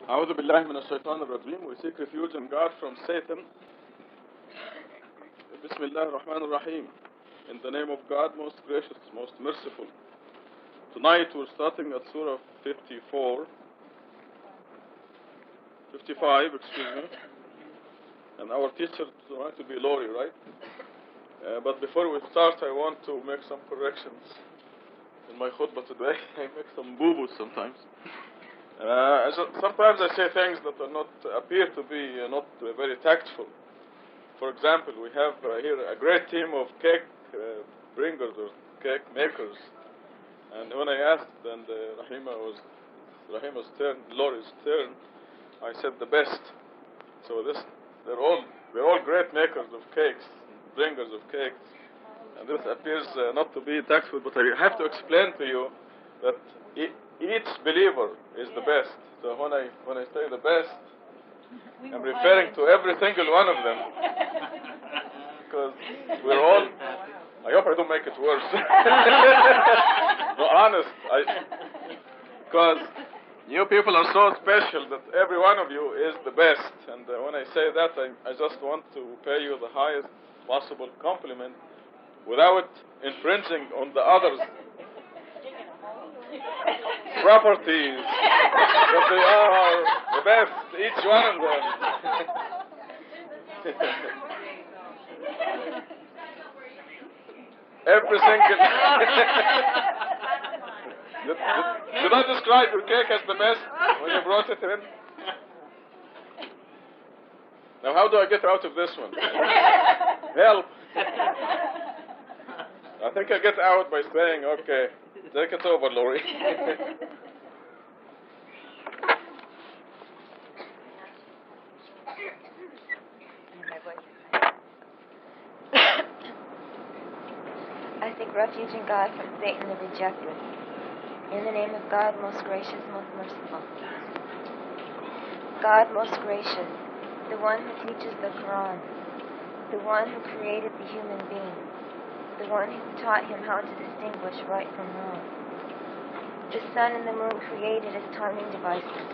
أعوذ بالله من الشيطان الرجيم. We seek refuge in God from Satan. Bismillah ar-Rahman ar-Rahim. In the name of God, most gracious, most merciful. Tonight we're starting at Surah 55, excuse me. And our teacher tonight will be Lori, right? But before we start, I want to make some corrections in my khutbah today. I make some boo-boos sometimes. Sometimes I say things that are not appear to be not very tactful. For example, we have here a great team of cake bringers or cake makers. And when I asked, and Rahima's turn, Lori's turn, I said the best. So they're all great makers of cakes, bringers of cakes. And this appears not to be tactful, but I have to explain to you that each believer is the best. So when I say the best, I'm referring to every single one of them. Because we're all... I hope I don't make it worse. No, honest. Because you people are so special that every one of you is the best. And when I say that, I just want to pay you the highest possible compliment without infringing on the others' properties, that they are the best, each one of them. Every single... Did I describe your cake as the best when you brought it in? Now how do I get out of this one? Help! I think I get out by saying, okay, take it over, Lori. I seek refuge in God from Satan the rejected. In the name of God, most gracious, most merciful. God, most gracious, the one who teaches the Quran, the one who created the human being, the one who taught him how to distinguish right from wrong. The sun and the moon created as timing devices.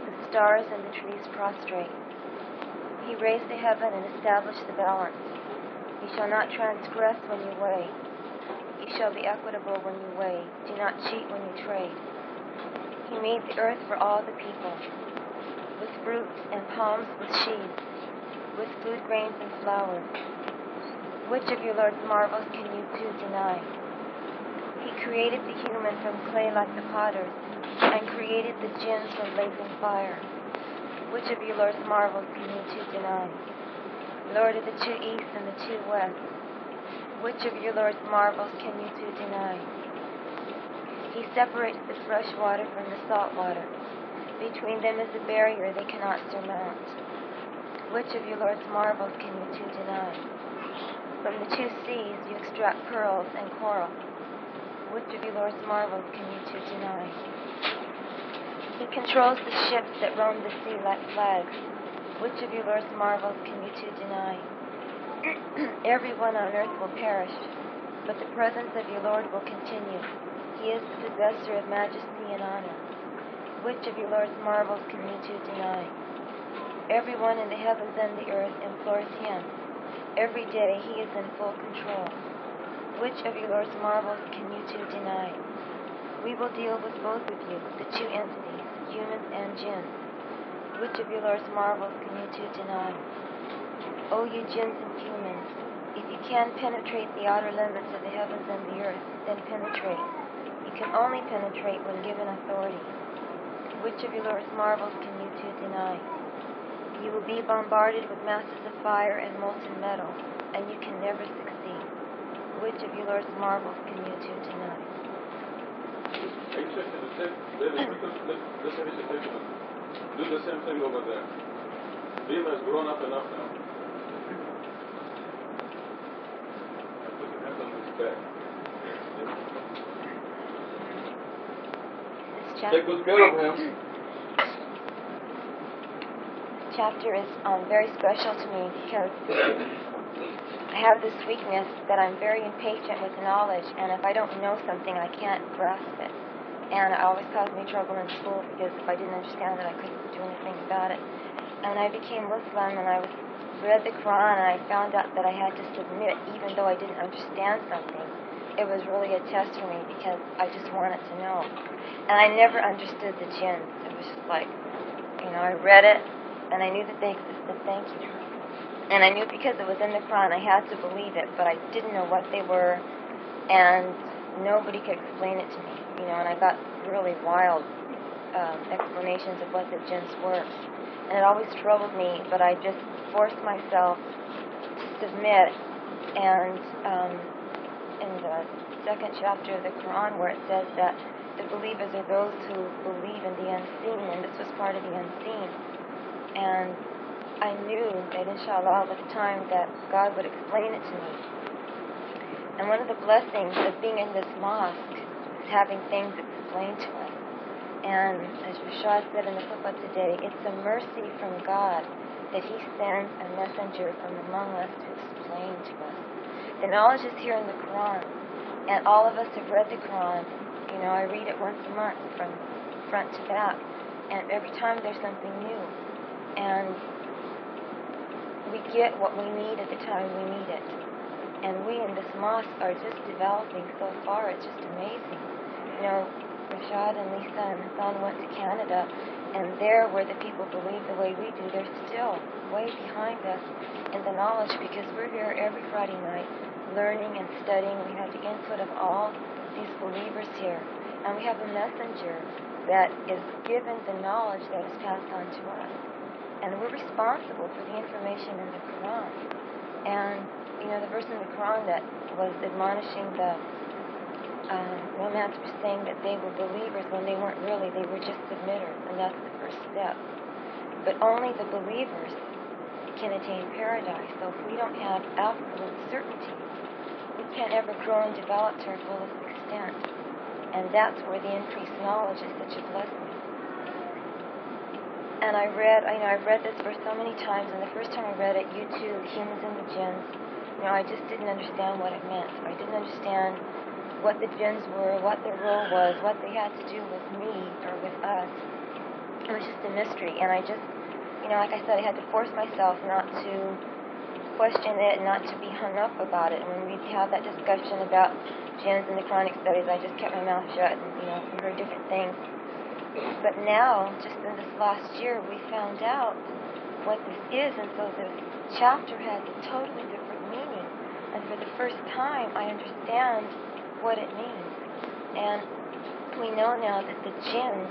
The stars and the trees prostrate. He raised the heaven and established the balance. You shall not transgress when you weigh. You shall be equitable when you weigh. Do not cheat when you trade. He made the earth for all the people, with fruits and palms with sheaves, with food grains and flowers. Which of your Lord's marvels can you two deny? He created the human from clay like the potters, and created the jinns from blazing fire. Which of your Lord's marvels can you two deny? Lord of the two east and the two west, which of your Lord's marvels can you two deny? He separates the fresh water from the salt water. Between them is a barrier they cannot surmount. Which of your Lord's marvels can you two deny? From the two seas you extract pearls and coral. Which of your Lord's marvels can you two deny? He controls the ships that roam the sea like flags. Which of your Lord's marvels can you two deny? Everyone on earth will perish, but the presence of your Lord will continue. He is the possessor of majesty and honor. Which of your Lord's marvels can you two deny? Everyone in the heavens and the earth implores him. Every day he is in full control. Which of your Lord's marvels can you two deny? We will deal with both of you, the two entities, humans and jinns. Which of your Lord's marvels can you two deny? O you jinns and humans, if you can penetrate the outer limits of the heavens and the earth, then penetrate. You can only penetrate when given authority. Which of your Lord's marvels can you two deny? You will be bombarded with masses of fire and molten metal, and you can never succeed. Which of your Lord's marvels can you two deny? Do the same thing over there. Lima has grown up enough now. I put the hands on his back. Take good care of him. This chapter is very special to me because I have this weakness that I'm very impatient with knowledge, and if I don't know something, I can't grasp it. and it always caused me trouble in school because if I didn't understand it, I couldn't do anything about it. And I became Muslim, and I read the Quran, and I found out that I had to submit even though I didn't understand something. It was really a test for me because I just wanted to know. And I never understood the jinns. It was just like, I read it, and I knew that they existed, thank you. And I knew because it was in the Quran, I had to believe it, but I didn't know what they were, and nobody could explain it to me, and I got really wild explanations of what the jinns were. And it always troubled me, but I just forced myself to submit. And in the second chapter of the Quran, where it says that the believers are those who believe in the unseen, and this was part of the unseen. And I knew that inshallah was time that God would explain it to me. And one of the blessings of being in this mosque is having things explained to us. And as Rashad said in the khutbah today, it's a mercy from God that He sends a messenger from among us to explain to us. The knowledge is here in the Quran, and all of us have read the Quran. I read it once a month from front to back, and every time there's something new. And we get what we need at the time we need it. And we in this mosque are just developing so far. It's just amazing. Rashad and Lisa and Hassan went to Canada, and there where the people believe the way we do, they're still way behind us in the knowledge because we're here every Friday night learning and studying. We have the input of all these believers here, and we have a messenger that is given the knowledge that is passed on to us. And we're responsible for the information in the Quran. And, the verse in the Quran that was admonishing the romancers saying that they were believers when they weren't really, they were just submitters, and that's the first step. But only the believers can attain paradise. So if we don't have absolute certainty, we can't ever grow and develop to our fullest extent. And that's where the increased knowledge is such a blessing. And I've read this verse so many times, and the first time I read it, you too, humans and the jinns, I just didn't understand what it meant. I didn't understand what the jinns were, what their role was, what they had to do with me or with us. It was just a mystery, and I just, like I said, I had to force myself not to question it, not to be hung up about it. And when we had that discussion about jinns and the Quranic studies, I just kept my mouth shut, and, we heard different things. But now, just in this last year, we found out what this is, and so this chapter has a totally different meaning. And for the first time, I understand what it means. And we know now that the jinns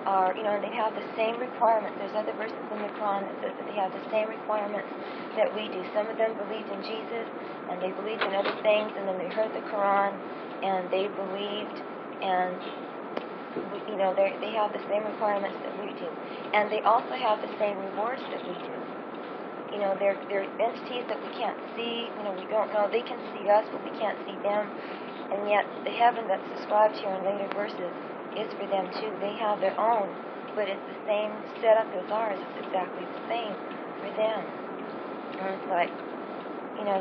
are, they have the same requirements. There's other verses in the Quran that says that they have the same requirements that we do. Some of them believed in Jesus, and they believed in other things, and then they heard the Quran, and they believed, and they have the same requirements that we do. And they also have the same rewards that we do. They're entities that we can't see, we don't know. They can see us, but we can't see them. And yet, the heaven that's described here in later verses is for them too. They have their own, but it's the same setup as ours. It's exactly the same for them. And it's like,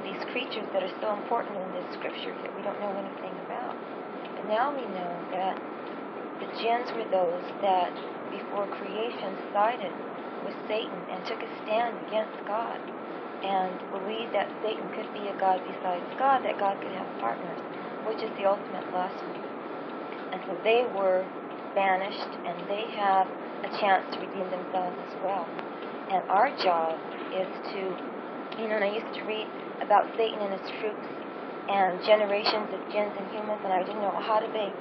these creatures that are so important in this scripture that we don't know anything about. But now we know that the jinns were those that, before creation, sided with Satan and took a stand against God and believed that Satan could be a god besides God, that God could have partners, which is the ultimate blasphemy. And so they were banished, and they have a chance to redeem themselves as well. And our job is to, and I used to read about Satan and his troops and generations of jinns and humans, and I didn't know how do they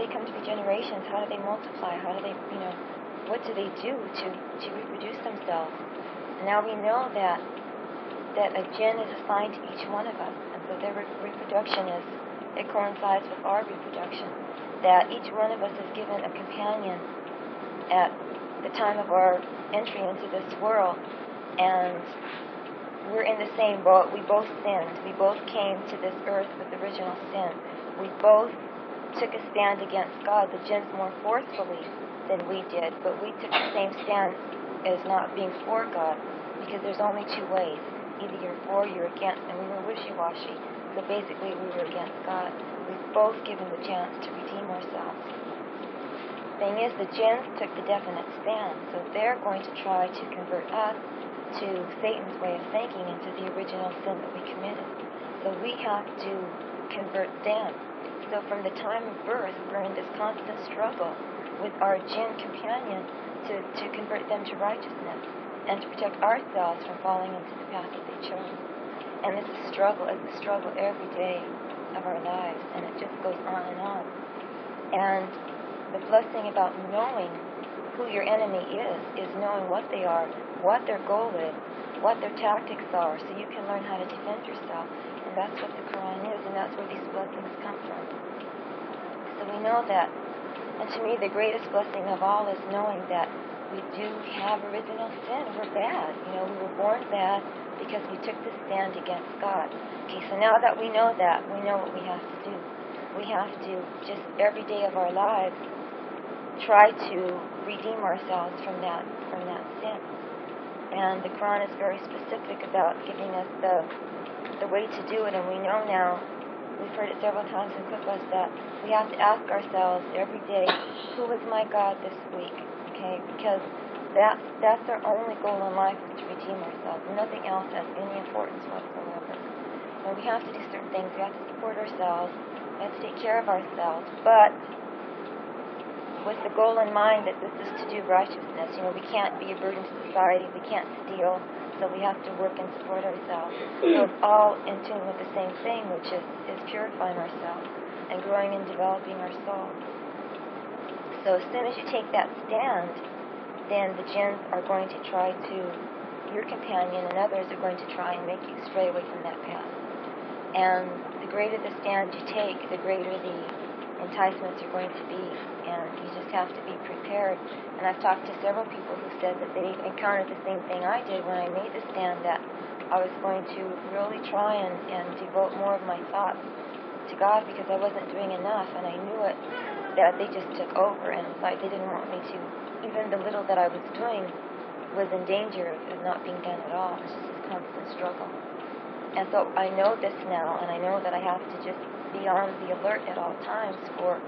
come to be generations? How do they multiply? How do they, what do they do to reproduce themselves? And now we know that a jinn is assigned to each one of us, and so their reproduction it coincides with our reproduction. That each one of us is given a companion at the time of our entry into this world, and we're in the same boat. We both sinned. We both came to this earth with original sin. We both took a stand against God, the jinns more forcefully than we did, but we took the same stand as not being for God, because there's only two ways. Either you're for or you're against, and we were wishy-washy. So basically we were against God. We've both given the chance to redeem ourselves. thing is, the jinns took the definite stand, so they're going to try to convert us to Satan's way of thinking, into the original sin that we committed. So we have to convert them. So from the time of birth, we're in this constant struggle with our jinn companion to convert them to righteousness and to protect ourselves from falling into the path that they chose. And it's a struggle. It's a struggle every day of our lives, and it just goes on and on. And the blessing about knowing who your enemy is knowing what they are, what their goal is, what their tactics are, so you can learn how to defend yourself. And that's what the Quran is, and that's where these blessings come from. So we know that. And to me, the greatest blessing of all is knowing that we do have original sin. We're bad. We were born bad because we took the stand against God. Okay, so now that we know that, we know what we have to do. We have to just every day of our lives try to redeem ourselves from that sin. And the Quran is very specific about giving us the way to do it, and we know now, we've heard it several times in Khutbahs, that we have to ask ourselves every day, who is my God this week? Okay, because that's our only goal in life, is to redeem ourselves. Nothing else has any importance whatsoever. So we have to do certain things. We have to support ourselves. We have to take care of ourselves, but with the goal in mind that this is to do righteousness. We can't be a burden to society. We can't steal. So we have to work and support ourselves. So it's all in tune with the same thing, which is purifying ourselves and growing and developing our soul. So as soon as you take that stand, then the jinns are going to try to, your companion and others are going to try and make you stray away from that path. And the greater the stand you take, the greater the enticements are going to be, and you just have to be prepared. And I've talked to several people who said that they encountered the same thing I did when I made the stand, that I was going to really try and devote more of my thoughts to God, because I wasn't doing enough, and I knew it, that they just took over, and it's like they didn't want me to, even the little that I was doing was in danger of not being done at all. It's just this constant struggle. And so I know this now, and I know that I have to just be on the alert at all times for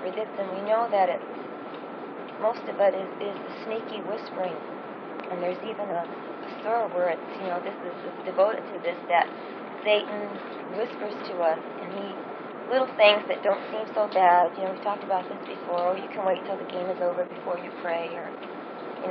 this. And we know that most of it is the sneaky whispering. And there's even a surah where it's, this is devoted to this, that Satan whispers to us, and little things that don't seem so bad. We've talked about this before. You can wait till the game is over before you pray, or,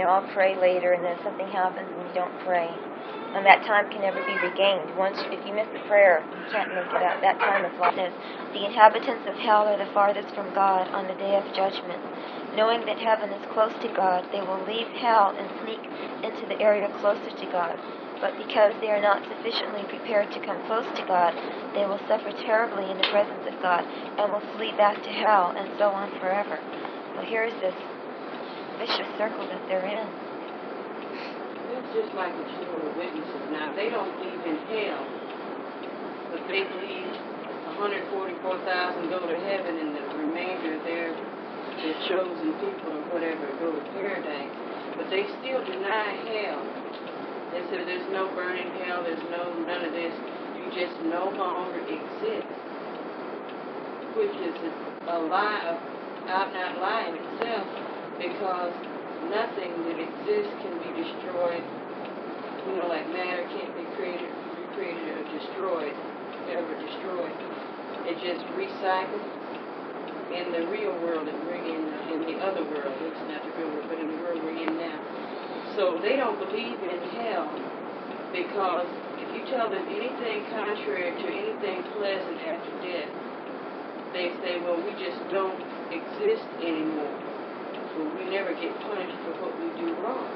I'll pray later, and then something happens and you don't pray. And that time can never be regained. If you miss the prayer, you can't make it up. That time is lost. The inhabitants of hell are the farthest from God on the day of judgment. Knowing that heaven is close to God, they will leave hell and sneak into the area closer to God. But because they are not sufficiently prepared to come close to God, they will suffer terribly in the presence of God and will flee back to hell, and so on forever. So here's this vicious circle that they're in. It's just like the Jehovah's Witnesses now. They don't believe in hell, but they believe 144,000 go to heaven, and the remainder, their chosen people or whatever, go to paradise. But they still deny hell. They say there's no burning hell, there's none of this. You just no longer exist, which is a lie, out and out lie in itself, because nothing that exists can be destroyed. Like matter can't be created, recreated, or destroyed, ever destroyed. It just recycles in the real world that we're in the other world. It's not the real world, but in the world we're in now. So they don't believe in hell, because if you tell them anything contrary to anything pleasant after death, they say, well, we just don't exist anymore. Well, we never get punished for what we do wrong.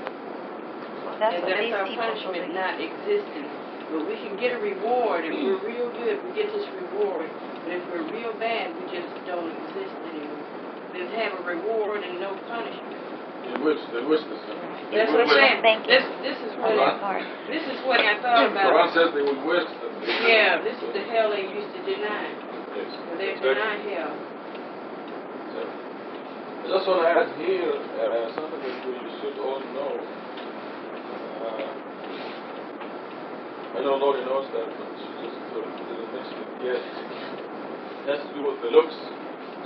Well, that's our punishment, not existing. But we can get a reward. If we're real good, we get this reward. But if we're real bad, we just don't exist anymore. They have a reward and no punishment. They wish this. That's what I'm saying. This is what I thought about. Quran says they would wish. Yeah, this is the hell they used to deny. Yes. They deny hell. So, I just want to add here something that we should all know. I know Lori knows that, but she just didn't mention it yet. It has to do with the looks.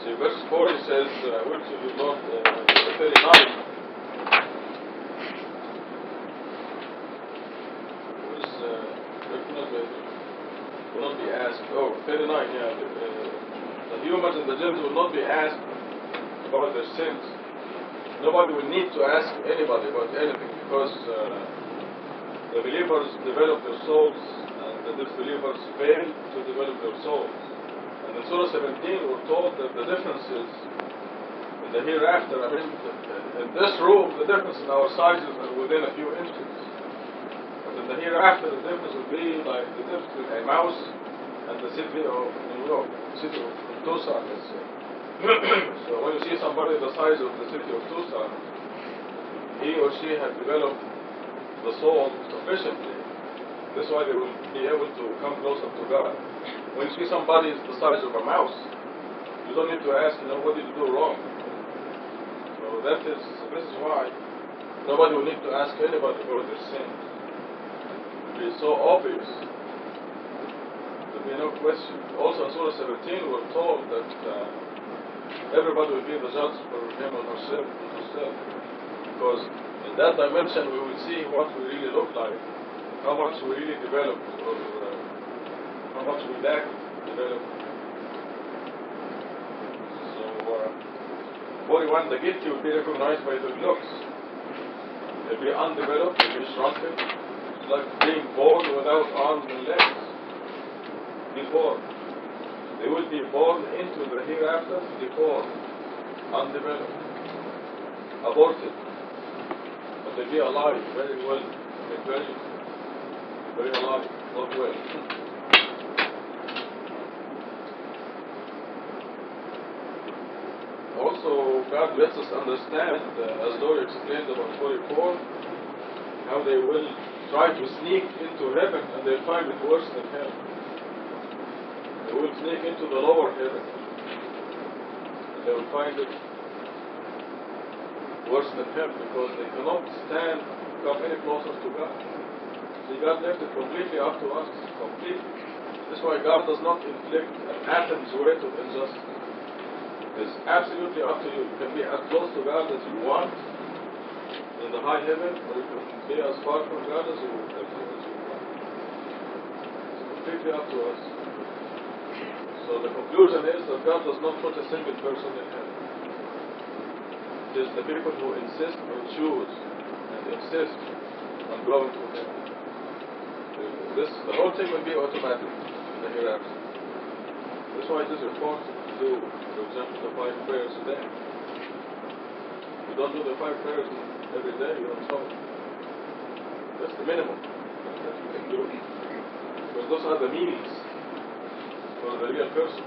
See, verse 40 says, which of you Lord, 39, will not be asked. Oh, 39, yeah. The humans and the jinns will not be asked about their sins. Nobody will need to ask anybody about anything because the believers develop their souls and the disbelievers fail to develop their souls. And in Surah 17 we're told that the differences in the hereafter, I mean, in this room, the difference in our sizes are within a few inches. In the hereafter, the difference will be like the difference between a mouse and the city of New York, the city of Tucson, let's say. So when you see somebody the size of the city of Tucson, he or she has developed the soul sufficiently. This is why they will be able to come closer to God. When you see somebody the size of a mouse, you don't need to ask, what did you do wrong? So this is why nobody will need to ask anybody about their sins. It's so obvious. There'll be no question. Also in Surah 17 we're told that everybody will be the judge for him or herself. Because in that dimension we will see what we really look like, how much we really developed, or how much we lack developed. So 41, the guilty will be recognized by their looks. They'll be undeveloped, they'll be shrunken, like being born without arms and legs. Deformed. They will be born into the hereafter deformed, undeveloped, aborted. But they'll be alive, very well, very alive, not well. Also, God lets us understand, as Lori explained about 44, how they will try to sneak into heaven and they'll find it worse than hell. They will sneak into the lower heaven and they will find it worse than hell because they cannot come any closer to God. See, God left it completely up to us, completely. That's why God does not inflict an atom's weight of injustice. It's absolutely up to you. You can be as close to God as you want in the high heaven, or you can be as far from God as you want. It's completely up to us. So the conclusion is that God does not put a single person in heaven. It is the people who insist or choose and insist on going to heaven. The whole thing will be automatic in the hereafter. That's why it is important to do, for example, the 5 prayers a day. If you don't do the 5 prayers every day, you don't solve it. That's the minimum that you can do. Because those are the means for the real person.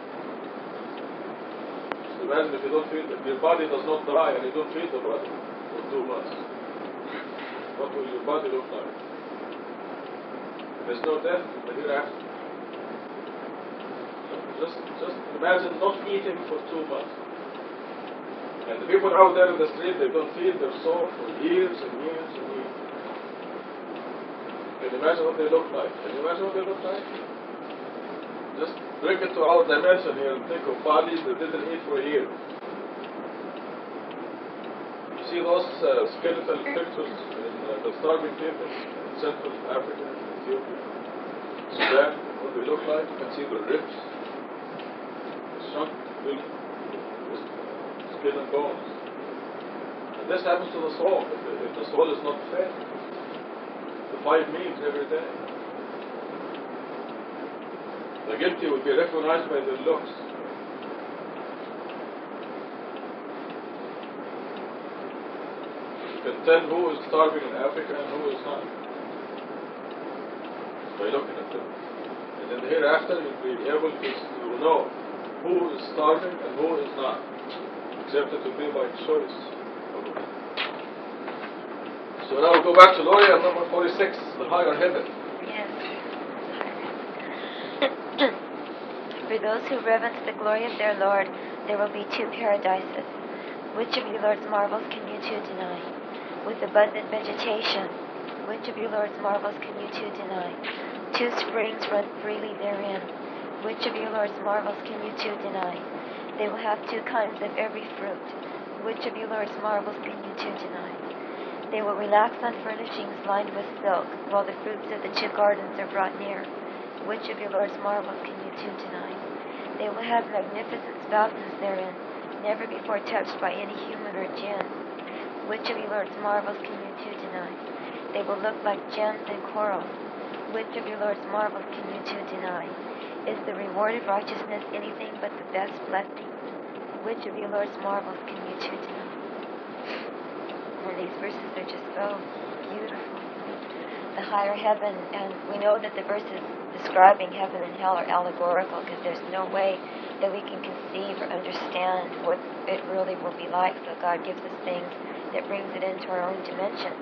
Just imagine if you don't feel, if your body does not die and you don't feel the body for 2 months, what will your body look like? There's no death in the hereafter. Just imagine not eating for 2 months. And the people out there in the street, they don't feed their soul for years and years and years. Can you imagine what they look like? Just bring it to our dimension here and think of bodies that didn't eat for a year. You see those skeletal pictures in the starving people in Central Africa, Ethiopia, Sudan, what they look like? You can see the ribs, the shrunk, skin and bones. And this happens to the soul. If the soul is not fed, the 5 meals every day, the guilty will be recognized by their looks. You can tell who is starving in Africa and who is not by looking at them. And in the hereafter you'll be able to know who is starving and who is not, except it will be by choice. So now we'll go back to Lori on number 46, the higher heaven. Yes. For those who reverence the glory of their Lord, there will be 2 paradises. Which of your Lord's marvels can you 2 deny? With abundant vegetation, which of your Lord's marvels can you 2 deny? 2 springs run freely therein. Which of your Lord's marvels can you 2 deny? They will have 2 kinds of every fruit. Which of your Lord's marvels can you 2 deny? They will relax on furnishings lined with silk, while the fruits of the 2 gardens are brought near. Which of your Lord's marvels can you 2 deny? They will have magnificent spouses therein, never before touched by any human or jinn. Which of your Lord's marvels can you 2 deny? They will look like gems and coral. Which of your Lord's marvels can you 2 deny? Is the reward of righteousness anything but the best blessing? Which of your Lord's marvels can you 2 deny? And these verses are just so beautiful. The higher heaven, and we know that the verses describing heaven and hell are allegorical because there's no way that we can conceive or understand what it really will be like. So God gives us things that brings it into our own dimension.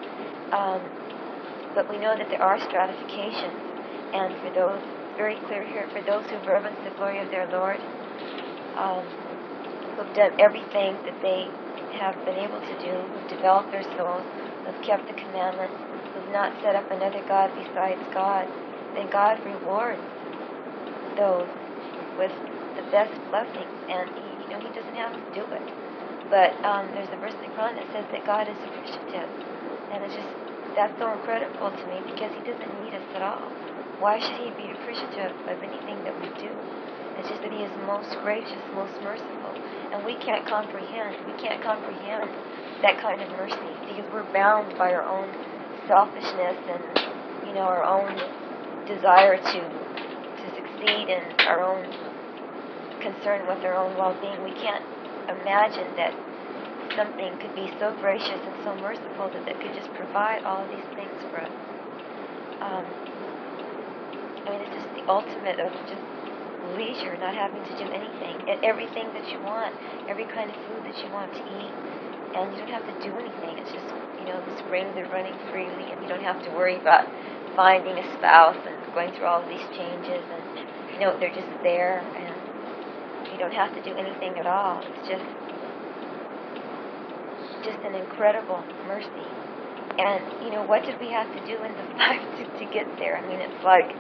But we know that there are stratifications, and for those, very clear here, for those who reverence the glory of their Lord, who've done everything that they have been able to do, who've developed their souls, who've kept the commandments, who've not set up another God besides God, then God rewards those with the best blessings, and He doesn't have to do it. But there's a verse in the Quran that says that God is appreciative, and that's so incredible to me because He doesn't need us at all. Why should He be appreciative of anything that we do? It's just that He is most gracious, most merciful, and we can't comprehend that kind of mercy because we're bound by our own selfishness and our own desire to succeed and our own concern with our own well-being. We can't imagine that something could be so gracious and so merciful that it could just provide all of these things for us. It's just the ultimate of just leisure, not having to do anything. Everything that you want, every kind of food that you want to eat, and you don't have to do anything. It's just, the springs are running freely, and you don't have to worry about finding a spouse and going through all of these changes, and, they're just there, and you don't have to do anything at all. It's just an incredible mercy. And, what did we have to do in the life to get there? It's like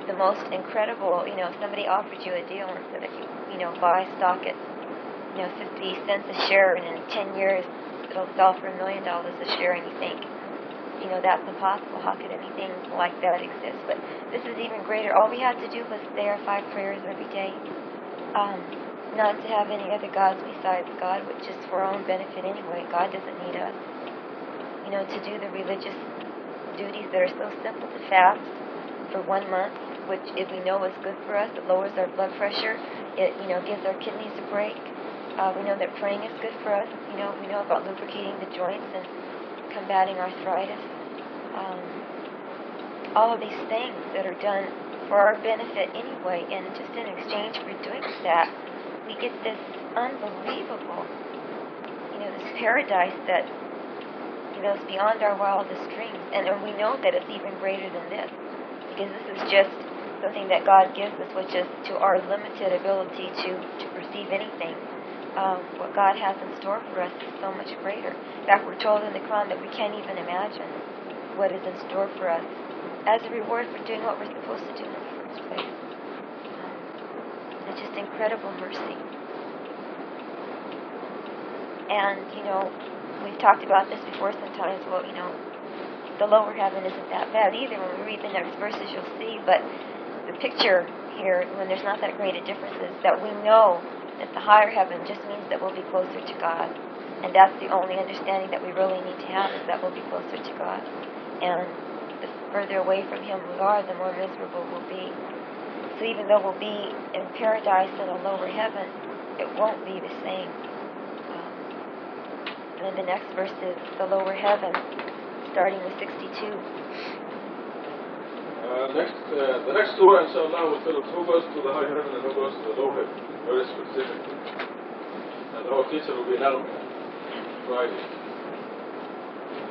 the most incredible, if somebody offered you a deal and said that you buy stock at, 50 cents a share, and in 10 years it'll sell for $1 million a share, and you think, that's impossible. How could anything like that exist? But this is even greater. All we had to do was say our 5 prayers every day, not to have any other gods besides God, which is for our own benefit anyway. God doesn't need us. To do the religious duties that are so simple, to fast for 1 month, which if we know is good for us, it lowers our blood pressure, it gives our kidneys a break. We know that praying is good for us. We know about lubricating the joints and combating arthritis. All of these things that are done for our benefit anyway, and just in exchange for doing that, we get this unbelievable, this paradise that is beyond our wildest dreams. And we know that it's even greater than this, because this is just something that God gives us, which is to our limited ability to perceive anything. What God has in store for us is so much greater. In fact, we're told in the Quran that we can't even imagine what is in store for us as a reward for doing what we're supposed to do in the first place. It's just incredible mercy. And, we've talked about this before sometimes. Well, the lower heaven isn't that bad either. When we read the next verses, you'll see. But the picture here, when there's not that great a difference, is that we know that the higher heaven just means that we'll be closer to God. And that's the only understanding that we really need to have, is that we'll be closer to God. And the further away from Him we are, the more miserable we'll be. So even though we'll be in paradise in a lower heaven, it won't be the same. And then the next verse is the lower heaven, starting with 62. The next surah, inshallah, will tell us who goes to the high heaven and who goes to the low heaven, very specifically. And our teacher will be Naghmeh, Friday.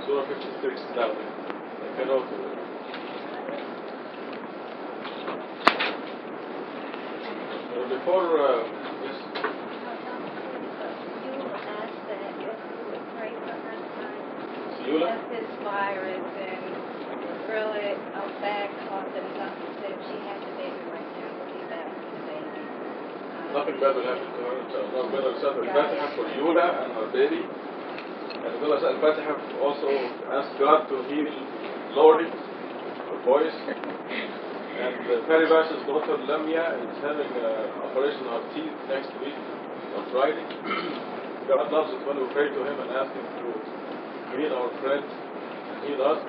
Surah 56, Naghmeh. I can note it. Before, yes. Left his virus and really a bad cough, and doctor said she had the baby right now. We'll be back with the baby. nothing bad will happen to her. So I'm going to recite Al-Fatiha for Yula and her baby. And I'm going to recite Al-Fatiha also ask God to heal Lori, her voice. And Perry Bash's daughter Lamia is having an operation on her teeth next week on Friday. God loves it when we pray to Him and ask Him to heal our friends and heal us.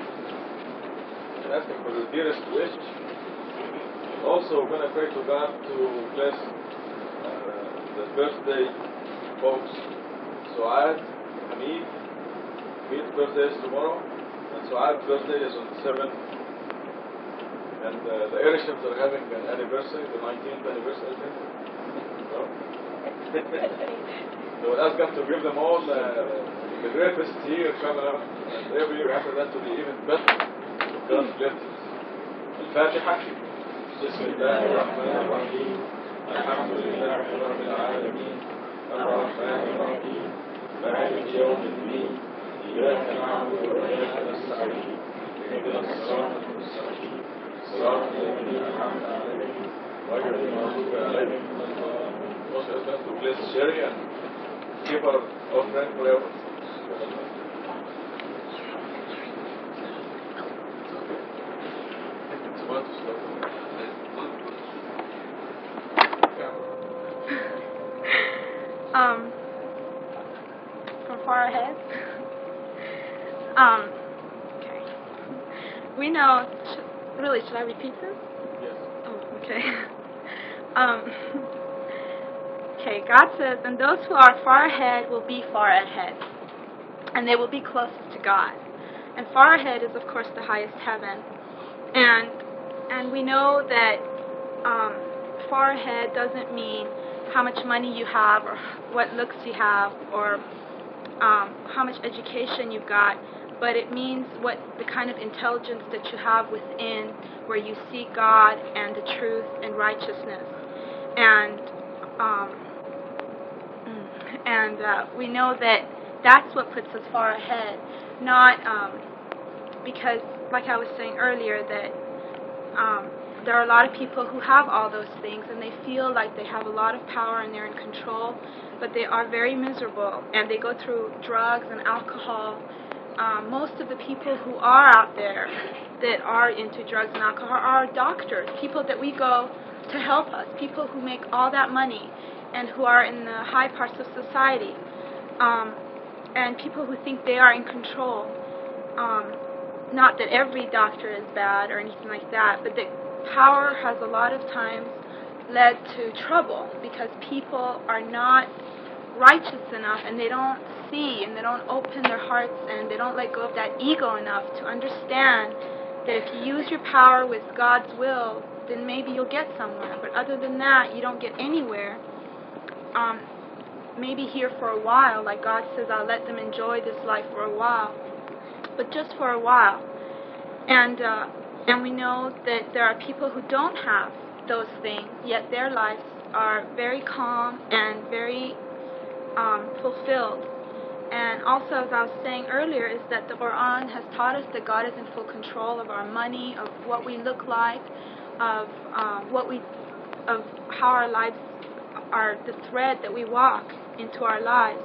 And ask Him for the dearest wish. Also, we're going to pray to God to bless the birthday folks. Suad, Hamid, Hamid's birthday is tomorrow, and Suad's birthday is on the 7th. And the Irishans are having an anniversary, the 19th anniversary, I think. So, so we'll ask God to give them all the greatest year coming up, and every year after that to be even better. God's blessings. Al-Fatiha. بسم الله الرحمن الرحيم الحمد لله رب العالمين الرحمن الرحيم مالك يوم الدين إياك نعبد وإياك نستعين اهدنا الصراط المستقيم صراط الذين أنعمت عليهم غير المغضوب عليهم ولا الضالين. Also ask us to bless Sherry and keep our friend forever. From far ahead. Okay. We know. Should I repeat this? Yes. Oh, okay. Okay. God says, and those who are far ahead will be far ahead, and they will be closest to God. And far ahead is, of course, the highest heaven. And we know that far ahead doesn't mean how much money you have or what looks you have or how much education you've got, but it means what the kind of intelligence that you have within, where you see God and the truth and righteousness. And we know that that's what puts us far ahead, not because, like I was saying earlier, that there are a lot of people who have all those things and they feel like they have a lot of power and they're in control, but they are very miserable and they go through drugs and alcohol. Most of the people who are out there that are into drugs and alcohol are doctors, people that we go to help us, people who make all that money and who are in the high parts of society, and people who think they are in control. Not that every doctor is bad or anything like that, but that power has a lot of times led to trouble because people are not righteous enough and they don't see and they don't open their hearts and they don't let go of that ego enough to understand that if you use your power with God's will, then maybe you'll get somewhere. But other than that, you don't get anywhere. Maybe here for a while, like God says, I'll let them enjoy this life for a while, but just for a while. And we know that there are people who don't have those things, yet their lives are very calm and very fulfilled. And also, as I was saying earlier, is that the Quran has taught us that God is in full control of our money, of what we look like, of how our lives are, the thread that we walk into our lives.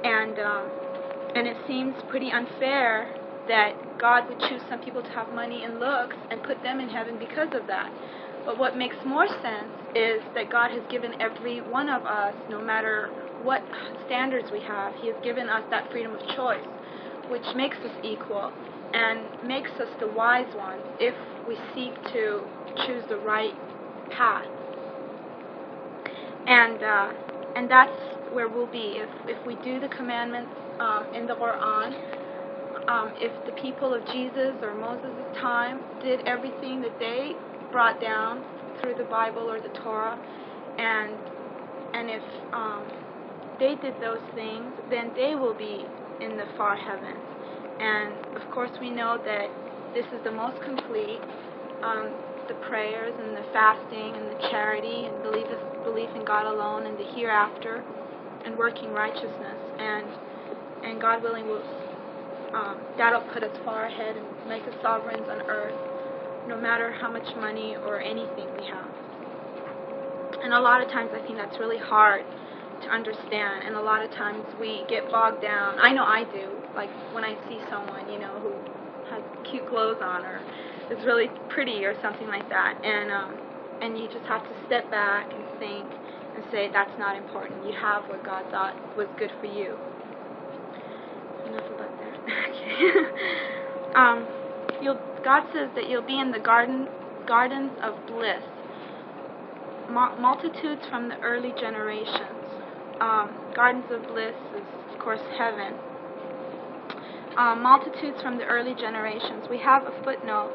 And it seems pretty unfair that God would choose some people to have money and looks and put them in heaven because of that. But what makes more sense is that God has given every one of us, no matter what standards we have, He has given us that freedom of choice, which makes us equal and makes us the wise ones if we seek to choose the right path. And that's where we'll be if we do the commandments in the Quran. If the people of Jesus or Moses' time did everything that they brought down through the Bible or the Torah, and if they did those things, then they will be in the far heavens. And of course we know that this is the most complete, the prayers and the fasting and the charity and belief in God alone and the hereafter and working righteousness, and God willing will that'll put us far ahead and make us sovereigns on earth, no matter how much money or anything we have. And a lot of times I think that's really hard to understand, and a lot of times we get bogged down. I know I do, like when I see someone, who has cute clothes on or is really pretty or something like that, and you just have to step back and think and say, that's not important. You have what God thought was good for you. Enough about that. Okay. God says that you'll be in the gardens of bliss. Multitudes from the early generations. Gardens of bliss is, of course, heaven. Multitudes from the early generations. We have a footnote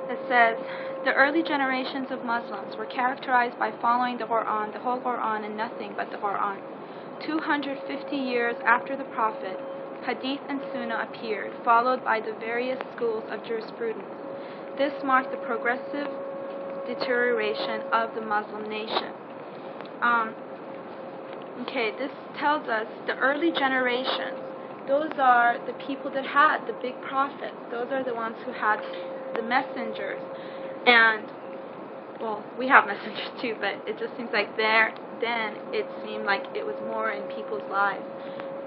that says, the early generations of Muslims were characterized by following the Quran, the whole Quran, and nothing but the Quran. 250 years after the Prophet, Hadith and Sunnah appeared, followed by the various schools of jurisprudence. This marked the progressive deterioration of the Muslim nation. This tells us the early generations, those are the people that had the big prophets. Those are the ones who had the messengers. And, well, we have messengers too, but it just seems like then it seemed like it was more in people's lives.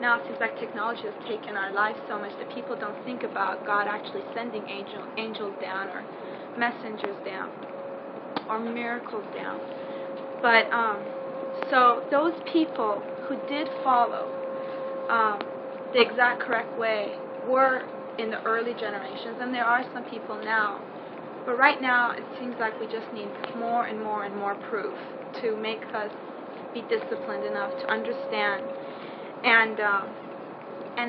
Now it seems like technology has taken our lives so much that people don't think about God actually sending angels down or messengers down or miracles down. But so those people who did follow the exact correct way were in the early generations, and there are some people now. But right now it seems like we just need more and more and more proof to make us be disciplined enough to understand. And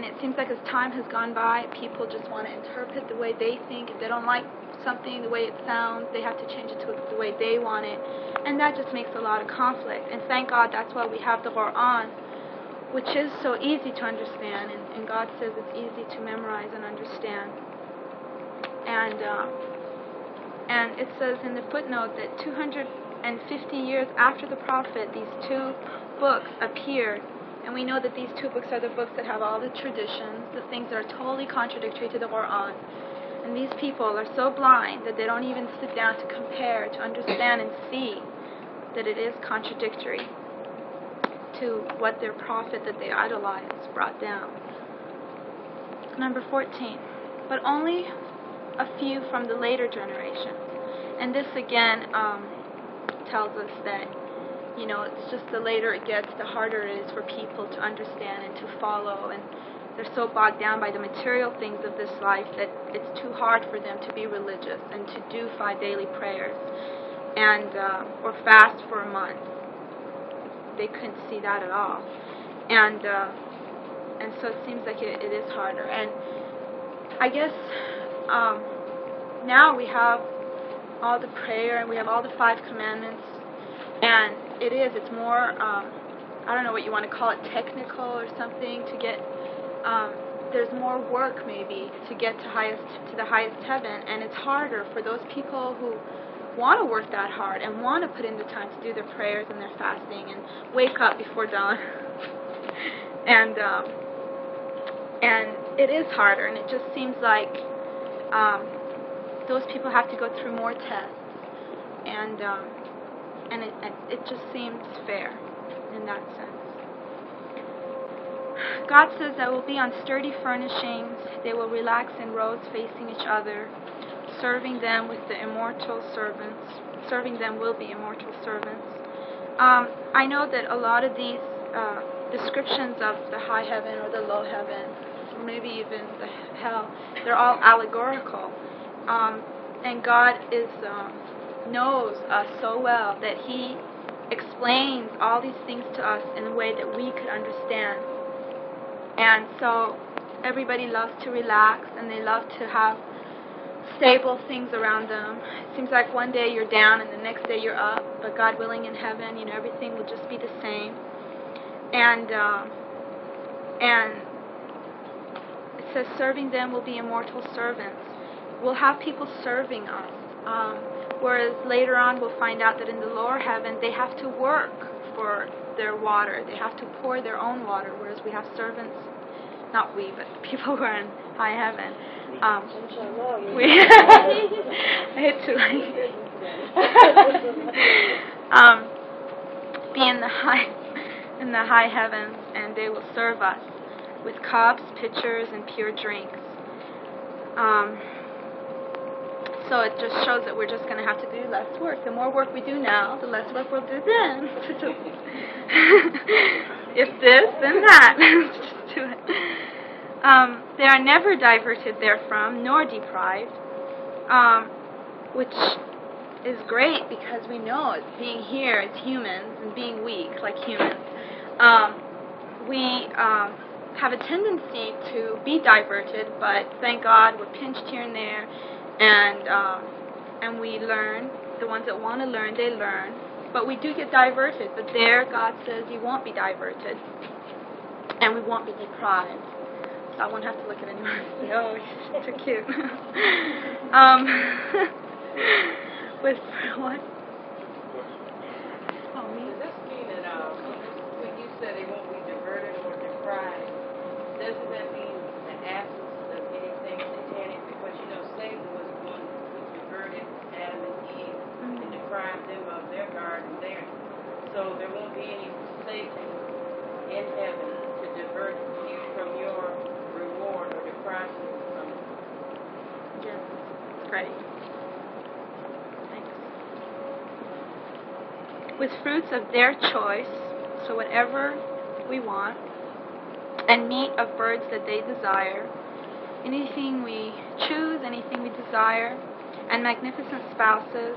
it seems like as time has gone by, people just want to interpret the way they think. If they don't like something, the way it sounds, they have to change it to the way they want it. And that just makes a lot of conflict. And thank God that's why we have the Quran, which is so easy to understand. And God says it's easy to memorize and understand. And it says in the footnote that 250 years after the Prophet, these two books appeared. And we know that these two books are the books that have all the traditions, the things that are totally contradictory to the Quran. And these people are so blind that they don't even sit down to compare, to understand and see that it is contradictory to what their prophet that they idolize brought down. Number 14. But only a few from the later generations. And this again tells us that it's just the later it gets, the harder it is for people to understand and to follow, and they're so bogged down by the material things of this life that it's too hard for them to be religious and to do 5 daily prayers and or fast for a month. They couldn't see that at all, and so it seems like it is harder. And I guess now we have all the prayer and we have all the 5 commandments. And it's more, I don't know what you want to call it, technical or something, to get, there's more work maybe to get to the highest heaven, and it's harder for those people who want to work that hard and want to put in the time to do their prayers and their fasting and wake up before dawn. and it is harder, and it just seems like those people have to go through more tests, and it just seems fair in that sense. God says that will be on sturdy furnishings. They will relax in rows facing each other. Serving them will be immortal servants. I know that a lot of these descriptions of the high heaven or the low heaven, or maybe even the hell, they're all allegorical. And God knows us so well that He explains all these things to us in a way that we could understand. And so everybody loves to relax, and they love to have stable things around them. It seems like one day you're down and the next day you're up, but God willing in heaven, everything will just be the same. And it says serving them will be immortal servants. We'll have people serving us. Whereas later on we'll find out that in the lower heaven they have to work for their water. They have to pour their own water, whereas we have servants, not we, but people who are in high heaven. I hate to be in the high heavens, and they will serve us with cups, pitchers, and pure drinks. So it just shows that we're just going to have to do less work. The more work we do now, the less work we'll do then. If this, then that. Just do it. They are never diverted therefrom, nor deprived, which is great because we know being here as humans and being weak like humans, we have a tendency to be diverted, but thank God we're pinched here and there, and we learn. The ones that want to learn, they learn, but we do get diverted. But there, God says you won't be diverted, and we won't be deprived. So I won't have to look at anyone and say, oh, she's too cute. With what? Oh, me? Does this mean that when you said they won't be diverted or deprived, doesn't that mean the absence of anything satanic? Because Satan was the one who diverted Adam and Eve and deprived them of their garden there. So there won't be any Satan in heaven to divert you from your reward or deprive you from it. Yes, great. With fruits of their choice, so whatever we want, and meat of birds that they desire, anything we choose, anything we desire, and magnificent spouses.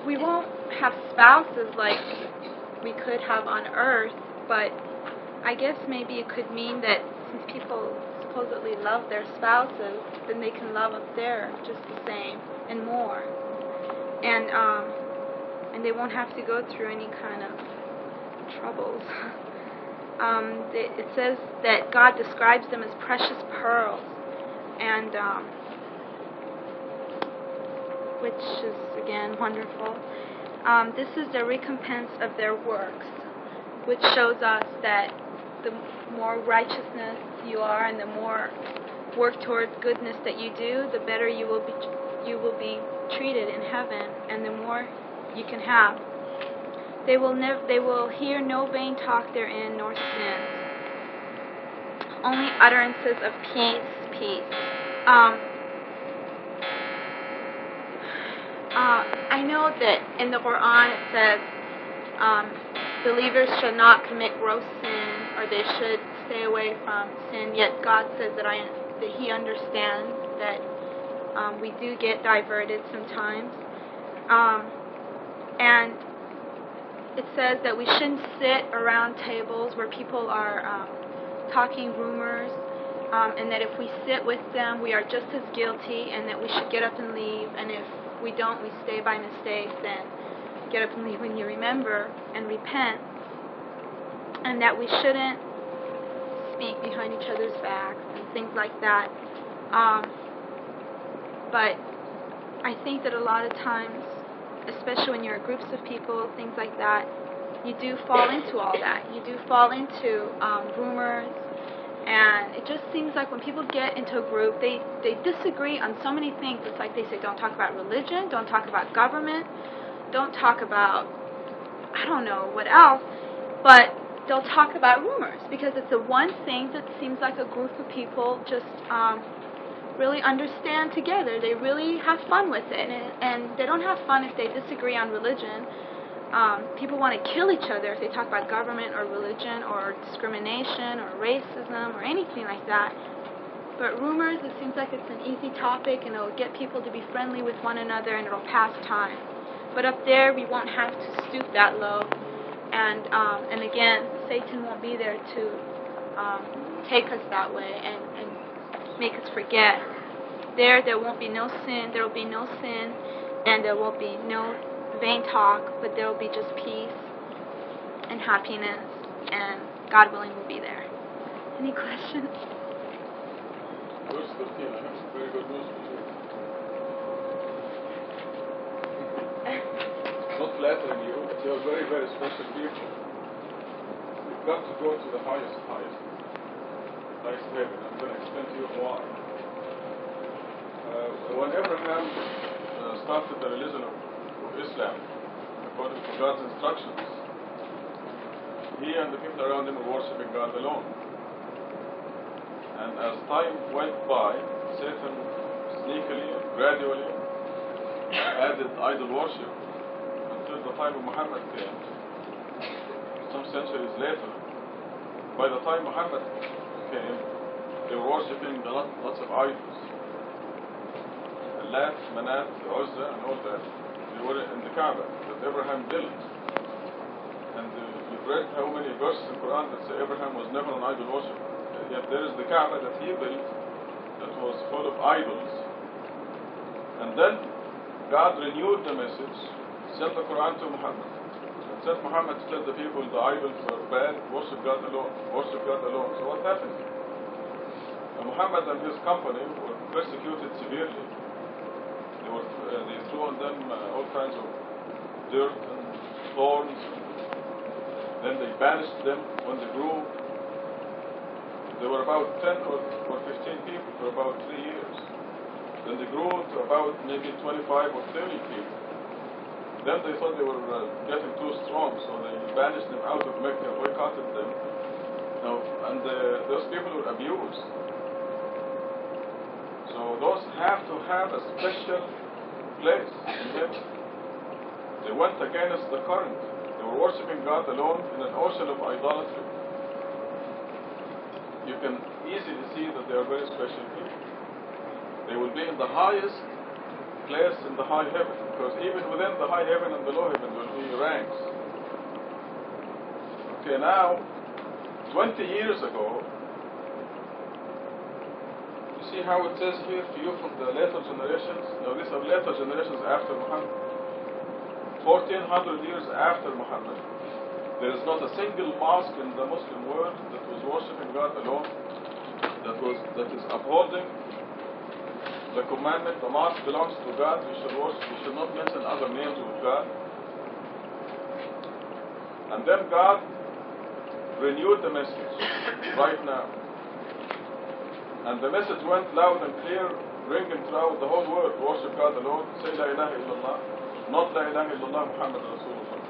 We won't have spouses like we could have on earth, but I guess maybe it could mean that since people supposedly love their spouses, then they can love up there just the same and more. And they won't have to go through any kind of troubles. It says that God describes them as precious pearls, and which is again wonderful. This is the recompense of their works, which shows us that the more righteousness you are, and the more work towards goodness that you do, the better you will be treated in heaven, and the more you can have. They will hear no vain talk therein, nor sin. Only utterances of peace, peace. I know that in the Quran it says believers should not commit gross sin, or they should stay away from sin. Yet God says that He understands that we do get diverted sometimes, and it says that we shouldn't sit around tables where people are talking rumors, and that if we sit with them, we are just as guilty, and that we should get up and leave. And if we don't, we stay by mistake, then get up and leave when you remember and repent. And that we shouldn't speak behind each other's backs and things like that. But I think that a lot of times, especially when you're groups of people, things like that, you do fall into all that. You do fall into rumors, and it just seems like when people get into a group, they disagree on so many things. It's like they say, don't talk about religion, don't talk about government, don't talk about, I don't know what else, but they'll talk about rumors, because it's the one thing that seems like a group of people just really understand together. They really have fun with it, and they don't have fun if they disagree on religion. People want to kill each other if they talk about government or religion or discrimination or racism or anything like that. But rumors, it seems like it's an easy topic, and it'll get people to be friendly with one another, and it'll pass time. But up there, we won't have to stoop that low, and again, Satan won't be there to take us that way and make us forget. There won't be no sin. There will be no sin, and there will be no vain talk, but there will be just peace and happiness, and God willing, we'll be there. Any questions? Verse 15, I have some very good news for you. Not flattering you, but you're very, very special people. You've got to go to the highest heaven. I'm going to explain to you why. When Abraham started the religion of Islam, according to God's instructions, he and the people around him were worshipping God alone. And as time went by, Satan sneakily, gradually added idol worship until the time of Muhammad came, some centuries later. By the time Muhammad came, they were worshipping lots of idols. Lat, Manat, Uzza, and all that. They were in the Kaaba that Abraham built. And you've read how many verses in the Quran that say Abraham was never an idol worshipper. Yet there is the Kaaba that he built that was full of idols. And then God renewed the message, sent the Quran to Muhammad, and sent Muhammad to tell the people the idols are bad, worship God alone, worship God alone. So what happened? And Muhammad and his company were persecuted severely. They threw on them all kinds of dirt and thorns. Then they banished them when they grew. There were about 10 or 15 people for about 3 years. Then they grew to about maybe 25 or 30 people. Then they thought they were getting too strong, so they banished them out of Mecca, boycotted them. And those people were abused. So those have to have a special place in heaven. They went against the current. They were worshipping God alone in an ocean of idolatry. You can easily see that they are very special people. They will be in the highest place in the high heaven, because even within the high heaven and the low heaven will be ranks. Okay, now, 20 years ago, you see how it says here to you from the later generations? Now, these are later generations after Muhammad. 1400 years after Muhammad, there is not a single mosque in the Muslim world that was worshipping God alone, that is upholding the commandment, the mosque belongs to God, we should not mention other names of God. And then God renewed the message right now. And the message went loud and clear, ringing throughout the whole world: worship God alone, say La ilaha illallah, not La ilaha illallah Muhammad Rasulullah.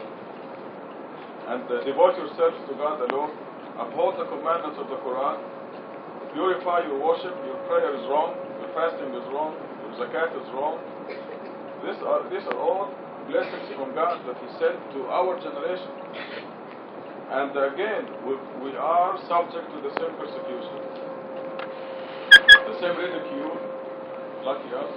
And devote yourselves to God alone, uphold the commandments of the Quran, purify your worship, your prayer is wrong, your fasting is wrong, your zakat is wrong. These are all blessings from God that He sent to our generation. And again, we are subject to the same persecution, the same ridicule, lucky us.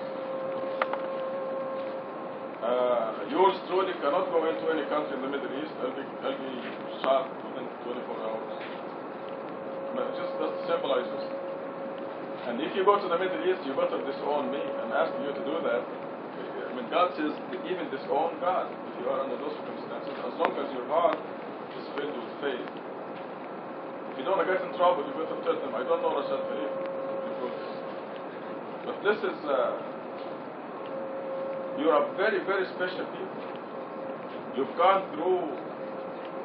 Yours truly cannot go into any country in the Middle East. I'll be shot within 24 hours. Just symbolize this. And if you go to the Middle East, you better disown me. I'm asking you to do that. I mean, God says, even disown God if you are under those circumstances, as long as your heart is filled with faith. If you don't want to get in trouble, you better tell them, I don't know Rashad Khalifa. But this is, you are a very, very special people. You've gone through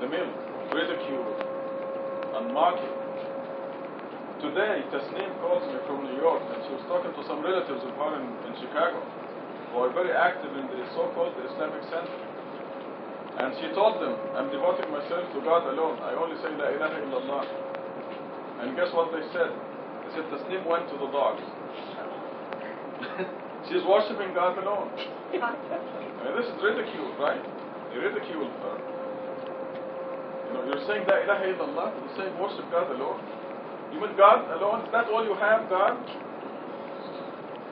the mill, ridicule, and mocking. Today, Tasneem calls me from New York, and she was talking to some relatives of her in Chicago, who are very active in the so-called Islamic Center. And she told them, I'm devoting myself to God alone. I only say La ilaha illallah. And guess what they said? They said Tasneem went to the dogs. She's worshipping God alone. I mean, this is ridicule, right? They ridicule her. You know, you're saying La ilaha illallah, you're saying worship God alone. You mean God alone? Is that all you have, God?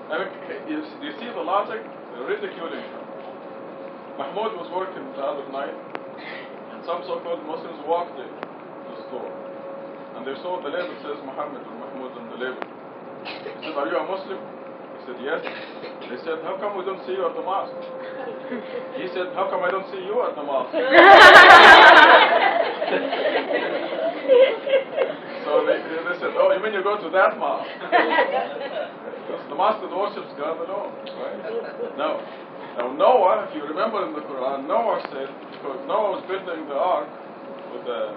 I mean, do you see the logic? They're ridiculing her. Mahmoud was working the other night, and some so-called Muslims walked in the store, and they saw the label says Muhammad or Mahmoud on the label. He said, are you a Muslim? He said, yes. They said, how come we don't see you at the mosque? He said, how come I don't see you at the mosque? So they said, oh, you mean you go to that mosque? That's the mosque that worships God alone, right? Now Noah, if you remember in the Quran, Noah said, because Noah was building the ark with the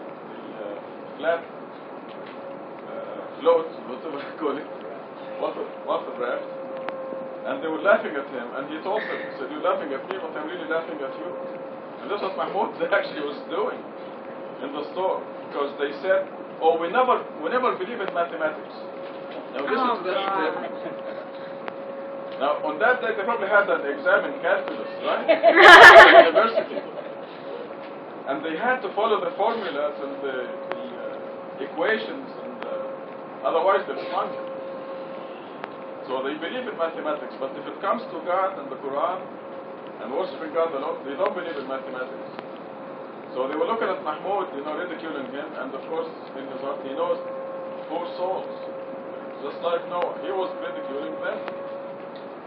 flat float, whatever you call it, water raft, and they were laughing at him, and he told them, he said, you're laughing at me, but I'm really laughing at you. And that's what Mahmoud actually was doing in the store. Because they said, oh, we never believe in mathematics. Now listen to that statement. Now, on that day, they probably had an exam in calculus, right? At university. And they had to follow the formulas and the equations, and otherwise they're flunk. So they believe in mathematics, but if it comes to God and the Quran and worshiping God alone, they don't believe in mathematics. So they were looking at Mahmoud, ridiculing him, and of course, in his heart, he knows poor souls. Just like Noah, he was ridiculing them.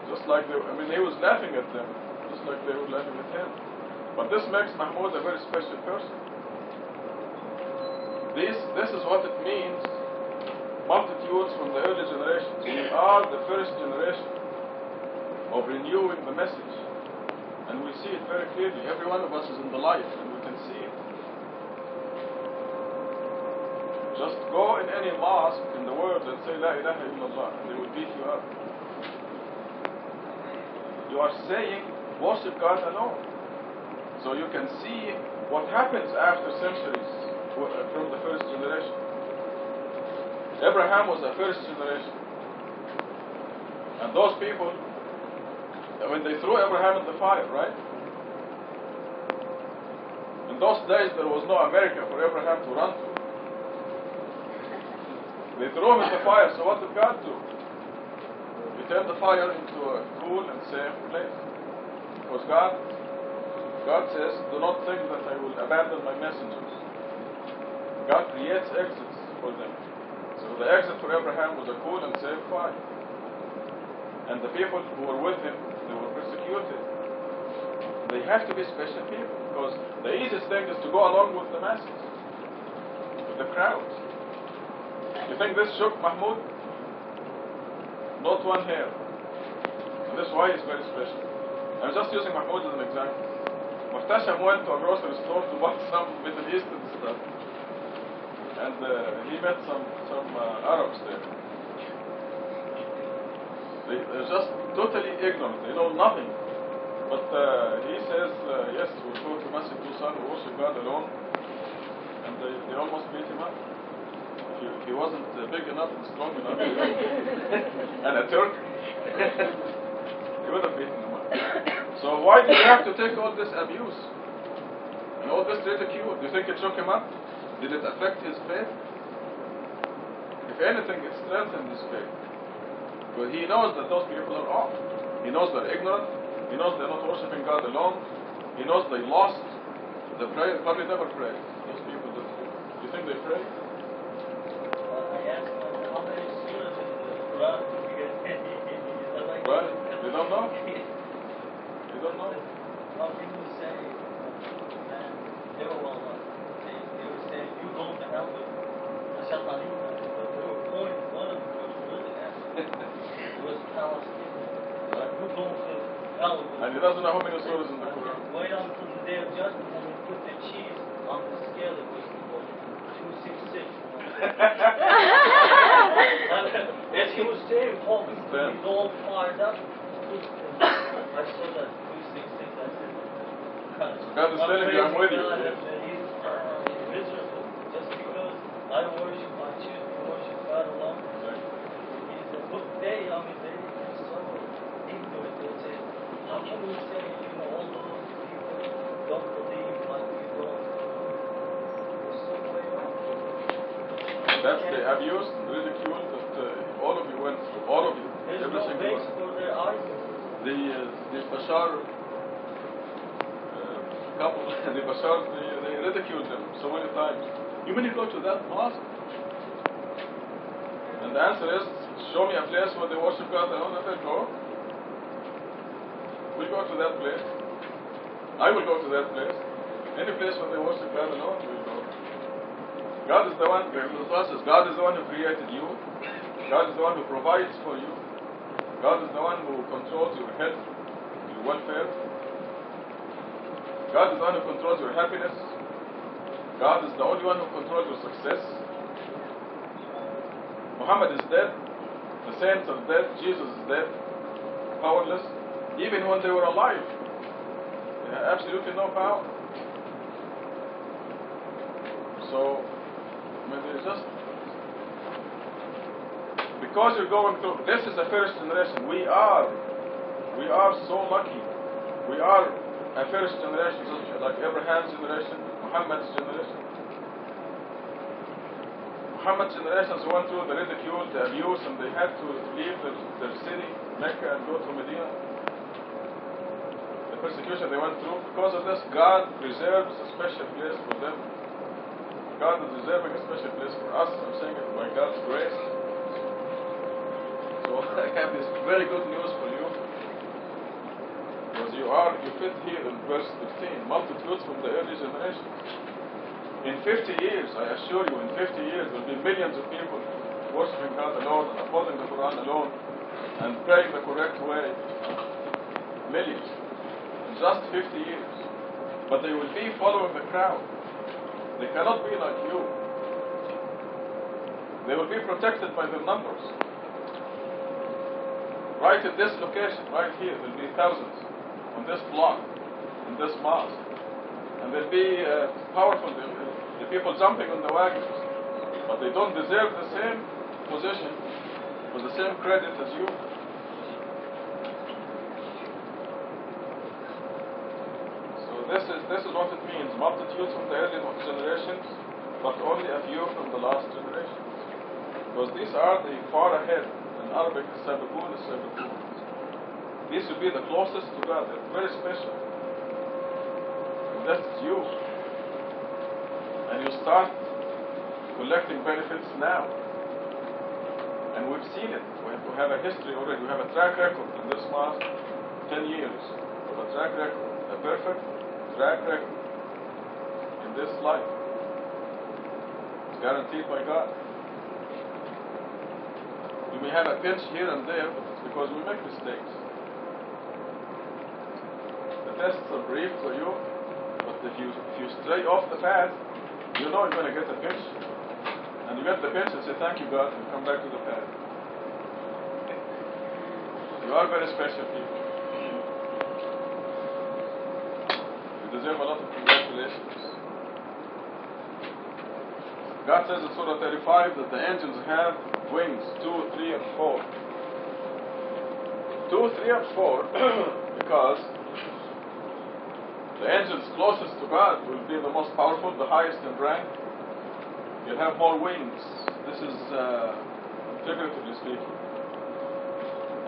Just like he was laughing at them, just like they were laughing at him. But this makes Mahmoud a very special person. This is what it means, multitudes from the early generations. We are the first generation of renewing the message. And we see it very clearly. Every one of us is in the light, and we can see it. Just go in any mosque in the world and say, La ilaha illallah, and they will beat you up. You are saying, worship God alone. So you can see what happens after centuries from the first generation. Abraham was the first generation. And those people, when they threw Abraham in the fire, right? In those days there was no America for Abraham to run to. They threw him in the fire, so what did God do? He turned the fire into a cool and safe place. Because God says, do not think that I will abandon my messengers. God creates exits for them. So the exit for Abraham was a cool and safe fire. And the people who were with him, they were persecuted. They have to be special people, because the easiest thing is to go along with the masses, with the crowds. You think this shook Mahmoud? Not one hair. And this is why he's very special. I'm just using Mahmoud as an example. Muhtasham went to a grocery store to buy some Middle Eastern stuff. And he met some Arabs there. They're just totally ignorant. They know nothing. But he says, yes, we'll go to Masjid Musa, we worship God alone. And they almost beat him up. He wasn't big enough and strong enough. And a Turk. He would have beaten him up. So why do you have to take all this abuse? And all this ridicule? Do you think it shook him up? Did it affect his faith? If anything, it strengthened his faith. But he knows that those people are off. He knows they're ignorant. He knows they're not worshiping God alone. He knows they lost the prayer. Probably never prayed. Those people that do. You think they pray? I asked them how many surahs in the Quran Right? They don't know? They don't know? How can you say, man, they were well done. They were saying, you go to hell with Rashad, but they were pointing, one of them was really asking. It was Palestinian. Like, you go to hell with. And he doesn't know how many surahs in the Quran. Wait until the day of judgment when we put the cheese on the scale, it was 266. As he was saying, Paul, he's all fired up. I saw that 266. I said, God is telling you, I'm with you. He's miserable just because I worship, I choose to worship God alone. He said, look, they're so ignorant. They say, how can we say, all those people don't believe like we don't? We're so way off. That's the abuse and ridicule that all of you went through. All of you. There's Every no single base one. for their argument. The Bashar couple, the Bashar, they ridiculed them so many times. You mean you go to that mosque? And the answer is, show me a place where they worship God alone, and they'll go. We'll go to that place. I will go to that place. Any place where they worship God alone, we'll go. God is the one, God is the one who created you. God is the one who provides for you. God is the one who controls your health, your welfare. God is the one who controls your happiness. God is the only one who controls your success. Muhammad is dead. The saints are dead. Jesus is dead. Powerless. Even when they were alive, they had absolutely no power. So, I mean, it's just because you're going through. This is the first generation. We are so lucky. We are a first generation, just like Abraham's generation, Muhammad's generation. Muhammad's generations went through the ridicule, the abuse, and they had to leave their city, Mecca, and go to Medina. The persecution they went through. Because of this, God reserves a special place for them. God is reserving a special place for us. I'm saying it by God's grace. So I have this very good news for you. Because you fit here in verse 15, multitudes from the early generations. In 50 years, I assure you, in 50 years, there will be millions of people worshiping God alone and upholding the Quran alone and praying the correct way. Millions. In just 50 years. But they will be following the crowd. They cannot be like you. They will be protected by their numbers. Right in this location, right here, there will be thousands on this block, in this mosque. And they'll be powerful, the people jumping on the wagons. But they don't deserve the same position or the same credit as you. So this is what it means. Multitudes from the early generations, but only a few from the last generations. Because these are the far ahead. In Arabic, Sabakun is Sabakun. These will be the closest to God. They're very special. That's you. And you start collecting benefits now. And we've seen it. We have a history already. We have a track record in this mosque, 10 years. We have a track record, a perfect track record in this life. It's guaranteed by God. You may have a pinch here and there, but it's because we make mistakes. The tests are brief for you. But if you stray off the path, you know you're going to get a pinch. And you get the pinch and say, thank you, God, and come back to the path. You are very special people. You deserve a lot of congratulations. God says in Surah 35 that the angels have wings, 2, 3, and 4. 2, 3, and 4, because the angels closest to God will be the most powerful, the highest in rank. You'll have more wings. This is figuratively speaking.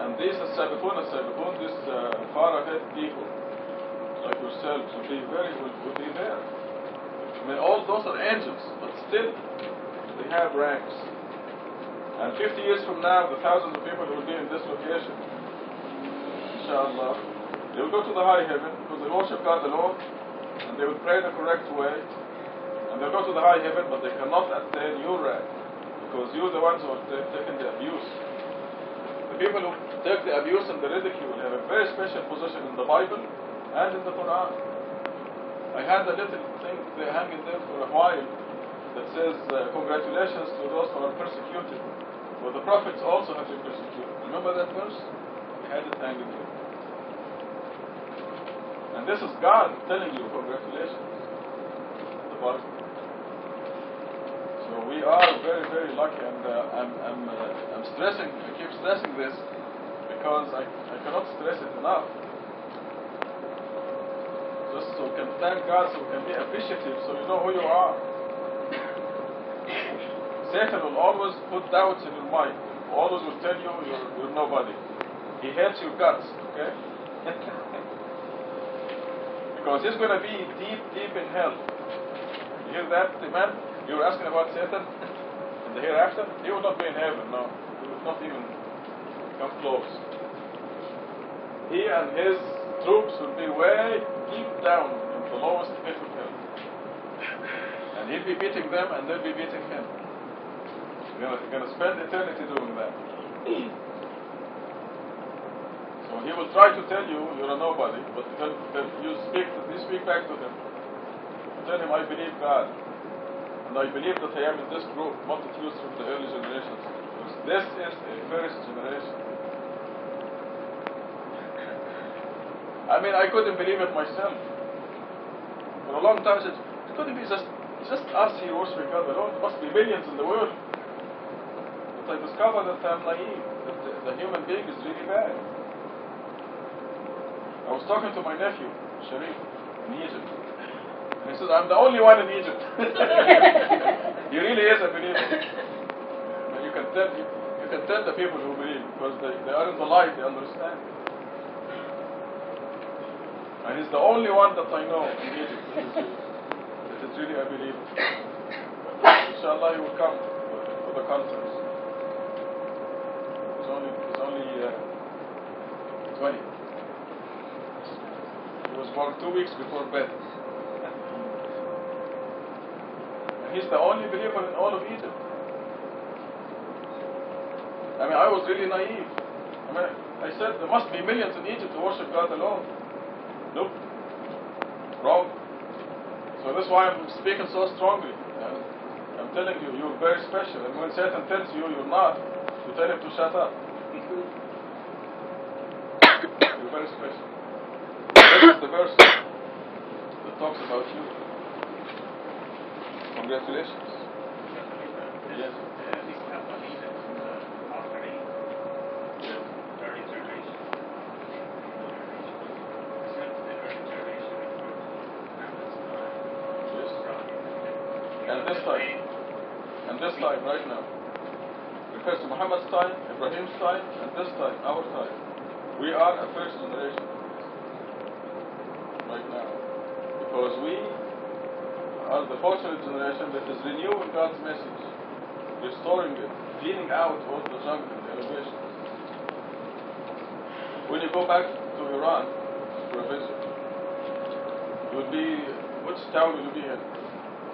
And these are Sabakun, these far ahead people, like yourselves, will be there. I mean, all those are angels, but still, they have ranks. And 50 years from now, the thousands of people who will be in this location, inshallah, they will go to the high heaven because they worship God alone and they will pray the correct way. And they'll go to the high heaven, but they cannot attain your rank because you're the ones who are taking the abuse. The people who take the abuse and the ridicule have a very special position in the Bible and in the Quran. I had a little thing there hanging there for a while that says, congratulations to those who are persecuted. But the prophets also have been persecuted. Remember that verse? I had it hanging there. And this is God telling you congratulations. The Bible. So we are very, very lucky, and I'm stressing. I keep stressing this because I cannot stress it enough. Just so we can thank God, so we can be appreciative, so you know who you are. Satan will always put doubts in your mind. Always will tell you you're nobody. He hates your guts. Okay. Because he's going to be deep, deep in hell. You hear that, man? You were asking about Satan in the hereafter? He will not be in heaven, no. He will not even come close. He and his troops will be way deep down in the lowest pit of hell. And he'll be beating them and they'll be beating him. You're going to spend eternity doing that. So he will try to tell you you're a nobody, but you speak back to him. Tell him, I believe God. And I believe that I am in this group, multitudes from the early generations. Because this is a first generation. I mean, I couldn't believe it myself. For a long time I said, it couldn't be just It's just us here worshiping God alone. There must be millions in the world. But I discovered that I'm naive, that the human being is really bad. I was talking to my nephew, Sharif, in Egypt. And he says, I'm the only one in Egypt. He really is a believer. And you can tell the people who believe, because they are in the light, they understand. And he's the only one that I know in Egypt that is really a believer. Inshallah, he will come to the conference. He's only 20. He was born 2 weeks before birth. And he's the only believer in all of Egypt. I mean, I was really naive. I mean, I said there must be millions in Egypt who worship God alone. Nope. Wrong. So that's why I'm speaking so strongly. I'm telling you, you're very special. And when Satan tells you you're not, you tell him to shut up. You're very special. This is the verse that talks about you. Congratulations. Yes. And this time, right now, refers to Muhammad's time, Ibrahim's time, and this time, our time. We are a first generation right now, because we are the fortunate generation that is renewing God's message, restoring it, cleaning out all the junk and the elevations. When you go back to Iran for a visit, you would be, which town will you be in?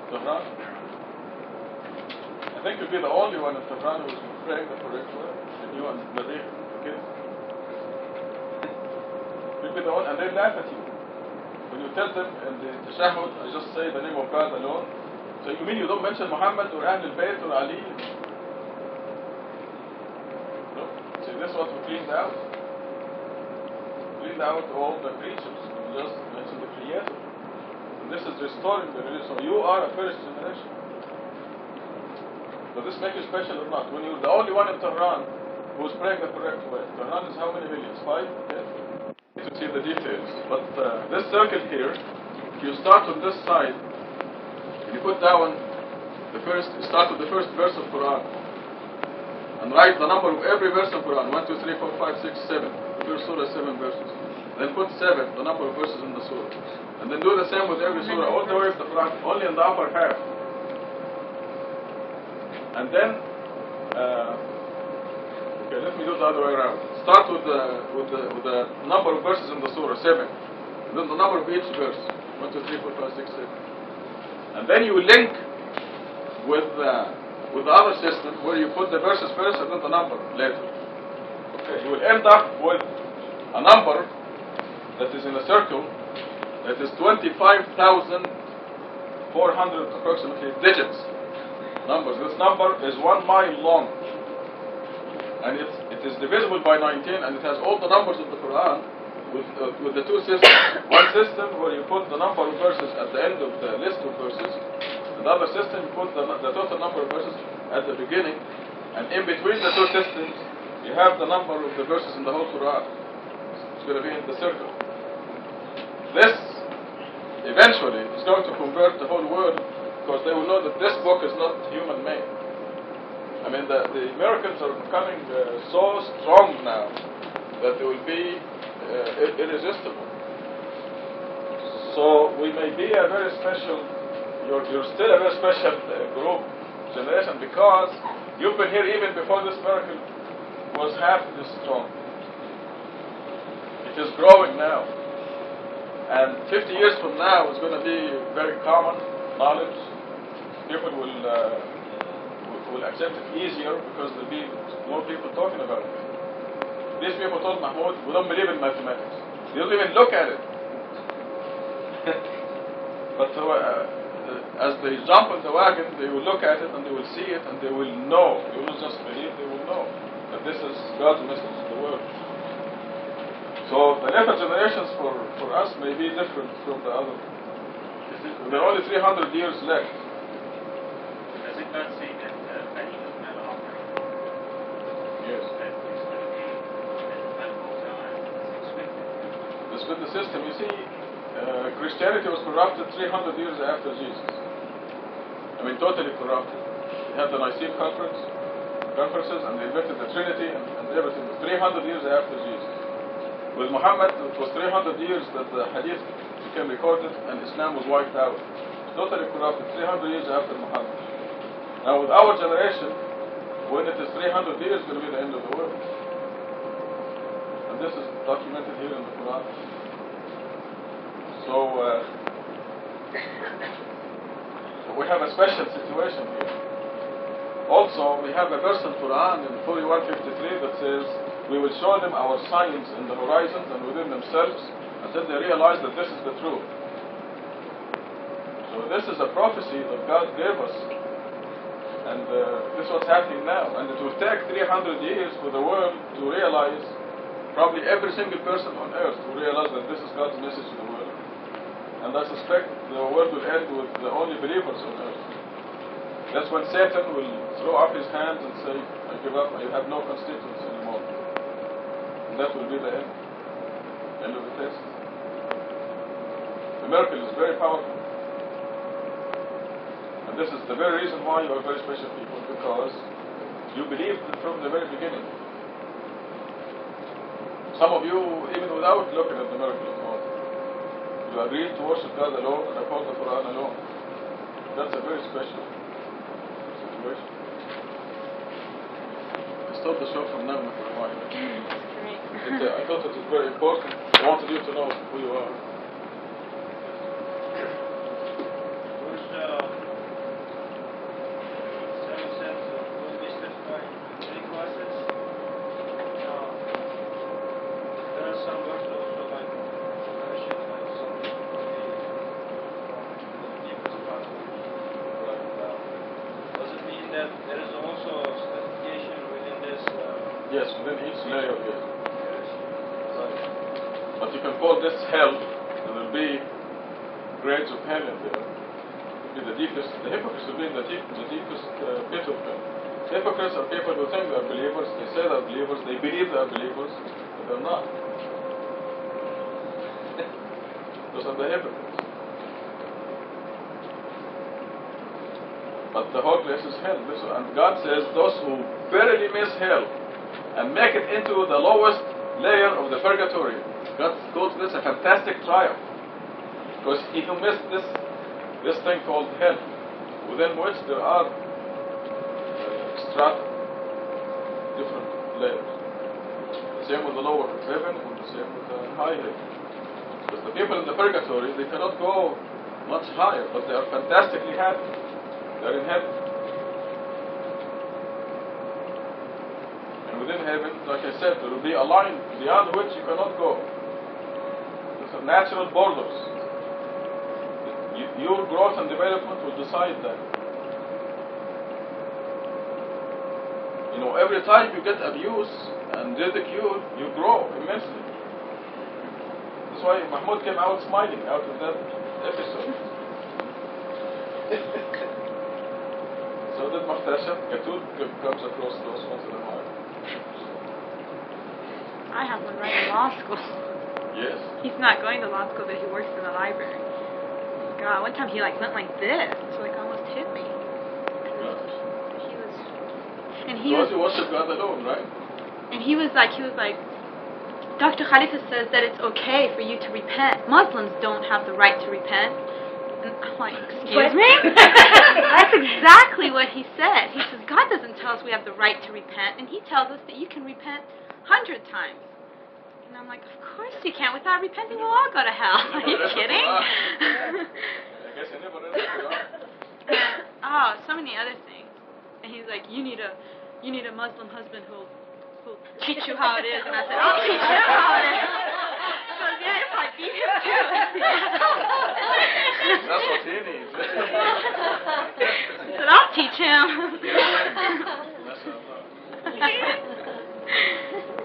Tehran? I think you'd be the only one in Tehran who was praying the correct way, and you and Naghmeh, okay? You'd be the one, and they laugh at you. When you tell them in the tashahhud, I just say the name of God alone, so you mean you don't mention Muhammad or Ahl al-Bayt or Ali? No. See, this is what we cleaned out. Cleaned out all the creatures. We just mentioned the Creator. And this is restoring the religion. So you are a first generation. Does this make you special or not? When you're the only one in Tehran who's praying the correct way. Tehran is how many millions? 5? Yes. To see the details. But this circle here, if you start on this side, you put down start with the first verse of Quran. And write the number of every verse of Quran. 1, 2, 3, 4, 5, 6, 7. The first surah, 7 verses. Then put 7, the number of verses in the surah. And then do the same with every surah, all the way to the Quran, only in the upper half. And then, okay, let me do the other way around. Start with the number of verses in the surah, 7. And then the number of each verse, 1, 2, 3, 4, 5, 6, 7. And then you link with the other system where you put the verses first and then the number later. Okay, you will end up with a number that is in a circle that is 25,400 approximately digits. Numbers. This number is 1 mile long, and it is divisible by 19, and it has all the numbers of the Quran with the two systems. One system where you put the number of verses at the end of the list of verses. Another system you put the total number of verses at the beginning, and in between the two systems you have the number of the verses in the whole Quran. It's going to be in the circle. This eventually is going to convert the whole world, because they will know that this book is not human-made. I mean, the miracles are becoming so strong now that they will be irresistible. So we may be a very special, you're still a very special group, generation, because you've been here even before this miracle was half this strong. It is growing now. And 50 years from now it's going to be very common knowledge. People will accept it easier because there'll be more people talking about it. These people told Mahmoud, we don't believe in mathematics. They don't even look at it. But as they jump on the wagon, they will look at it and they will see it and they will know. They will not just believe, they will know that this is God's message to the world. So the later generations for us may be different from the other. There are only 300 years left not say that Khalifa is not offering. Yes. That he's going to be at all time as expected. The split the system. You see, Christianity was corrupted 300 years after Jesus. I mean, totally corrupted. They had the Nicene conferences, and they invented the Trinity and everything. 300 years after Jesus. With Muhammad, it was 300 years that the Hadith became recorded, and Islam was wiped out. Totally corrupted. 300 years after Muhammad. Now, with our generation, when it is 300 years, it's going to be the end of the world. And this is documented here in the Quran. So we have a special situation here. Also, we have a verse in Quran in 41:53 that says, "We will show them our signs in the horizons and within themselves until they realize that this is the truth." So this is a prophecy that God gave us, and this is what's happening now. And it will take 300 years for the world to realize, probably every single person on earth will realize that this is God's message to the world. And I suspect the world will end with the only believers on earth. That's when Satan will throw up his hands and say, "I give up, I have no constituents anymore." And that will be the end of the test. The miracle is very powerful. And this is the very reason why you are very special people, because you believed from the very beginning. Some of you, even without looking at the miracle at all, you agreed to worship God alone and uphold the Quran alone. That's a very special situation. I stopped the show from Naghmeh for a while. I thought it was very important. I wanted you to know who you are. Yes, within each layer, yes. Right. But you can call this hell, there will be grades of hell in there. It will be the deepest, the hypocrites will be in the deepest pit of hell. Hypocrites are people who think they are believers, they say they are believers, they believe they are believers, but they are not. Those are the hypocrites. But the whole place is hell. And God says those who verily miss hell and make it into the lowest layer of the purgatory, God calls this a fantastic triumph. Because if you miss this thing called hell, within which there are strata, different layers. The same with the lower heaven and the same with the high heaven. Because the people in the purgatory, they cannot go much higher, but they are fantastically happy. They are in heaven. And within heaven, like I said, there will be a line beyond which you cannot go. These are natural borders. Your growth and development will decide that. You know, every time you get abuse and ridicule, you grow immensely. That's why Mahmoud came out smiling out of that episode. So that Mahtasha, Gatul comes across those once in a while. I have one right in law school. Yes. He's not going to law school, but he works in the library. God, one time he went like this, so almost hit me. Because you worship God alone, right? And he was like, Dr. Khalifa says that it's okay for you to repent. Muslims don't have the right to repent. And I'm like, excuse me? That's exactly what he said. He says, God doesn't tell us we have the right to repent, and he tells us that you can repent 100 times. And I'm like, of course you can. Without repenting, we'll all go to hell. Are you kidding? I guess I never read it. Oh, so many other things. And he's like, you need a Muslim husband who'll teach you how it is. And I said, I'll teach him how it is. So yeah, if I beat him too. That's what he needs. I said, I'll teach him.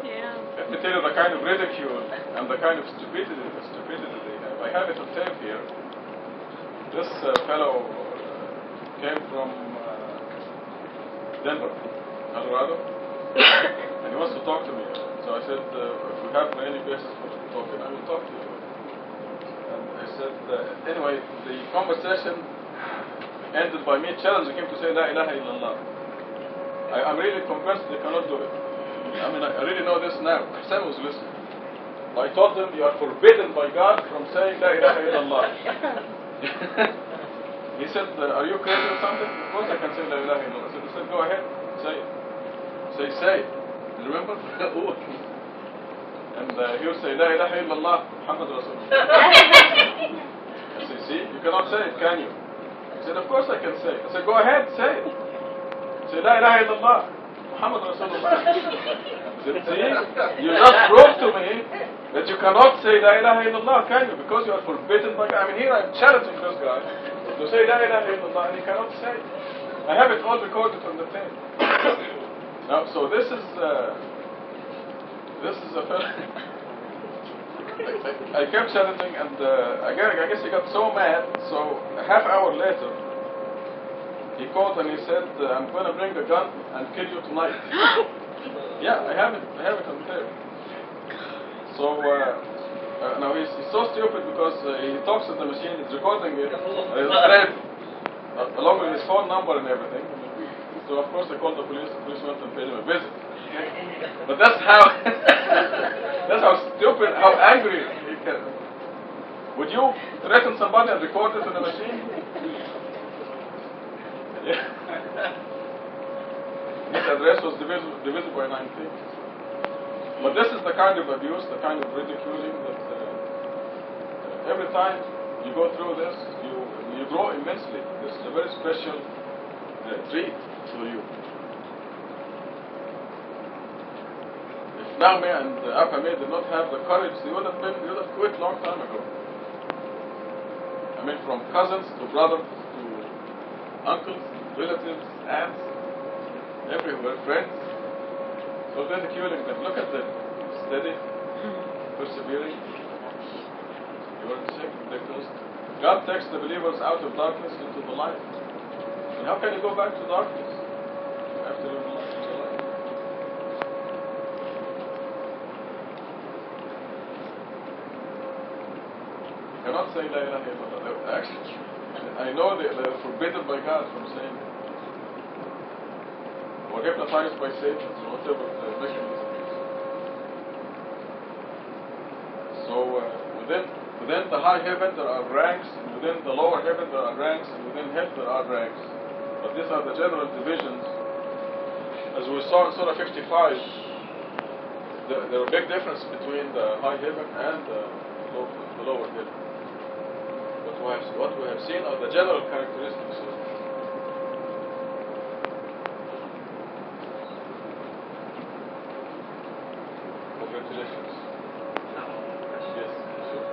Yeah. Let me tell you the kind of ridicule and the kind of stupidity they have. I have it on tape here. This fellow came from Denver, Colorado, and he wants to talk to me. So I said, if we have any basis for talking, I will talk to you. And I said, anyway, the conversation ended by me challenging him to say La ilaha illallah. I'm really convinced they cannot do it. I mean, I really know this now. Sam was listening. I told them, you are forbidden by God from saying La ilaha illallah. He said, are you crazy or something? Of course I can say La ilaha illallah. So he said, go ahead, say it. Say it. Remember? And he would say, La ilaha illallah, Muhammad Rasulullah. I said, see, you cannot say it, can you? He said, of course I can say it. I said, go ahead, say it. Say, La ilaha illallah, Muhammad Rasulullah. I said, see, you just proved to me that you cannot say La ilaha illallah, can you? Because you are forbidden by God. I mean, here I'm challenging this guy to say La ilaha illallah, and he cannot say it. I have it all recorded on the tape. Now, so this is a fellow. I kept challenging, and I guess he got so mad. So a half hour later, he called and he said, "I'm going to bring a gun and kill you tonight." Yeah, I have it on tape. So now he's so stupid because he talks to the machine, he's recording it, straight, along with his phone number and everything. So of course I called the police went and paid him a visit. But that's how stupid, how angry he can. Would you threaten somebody and record it in the machine? Yeah. His address was divisible by 19. But this is the kind of abuse, the kind of ridiculing that every time you go through this, you grow immensely. This is a very special treat for you. If Naghmeh and Alfatehe did not have the courage, they would have quit long time ago. I mean, from cousins to brothers to uncles, relatives, aunts, everywhere, friends. So ridiculing them. Look at them. Steady, persevering. You are sick, ridiculous. God takes the believers out of darkness into the light. And how can you go back to darkness after you're in the light? You cannot say La ilaha illallah. Actually, I know they're forbidden by God from saying it. Or hypnotized by Satan, or whatever the mechanism is. So within the high heaven there are ranks, and within the lower heaven there are ranks, and within hell there are ranks. But these are the general divisions. As we saw in Surah 55, there are a big difference between the high heaven and the lower heaven. What we have seen are the general characteristics of it. Congratulations. Yes, sure.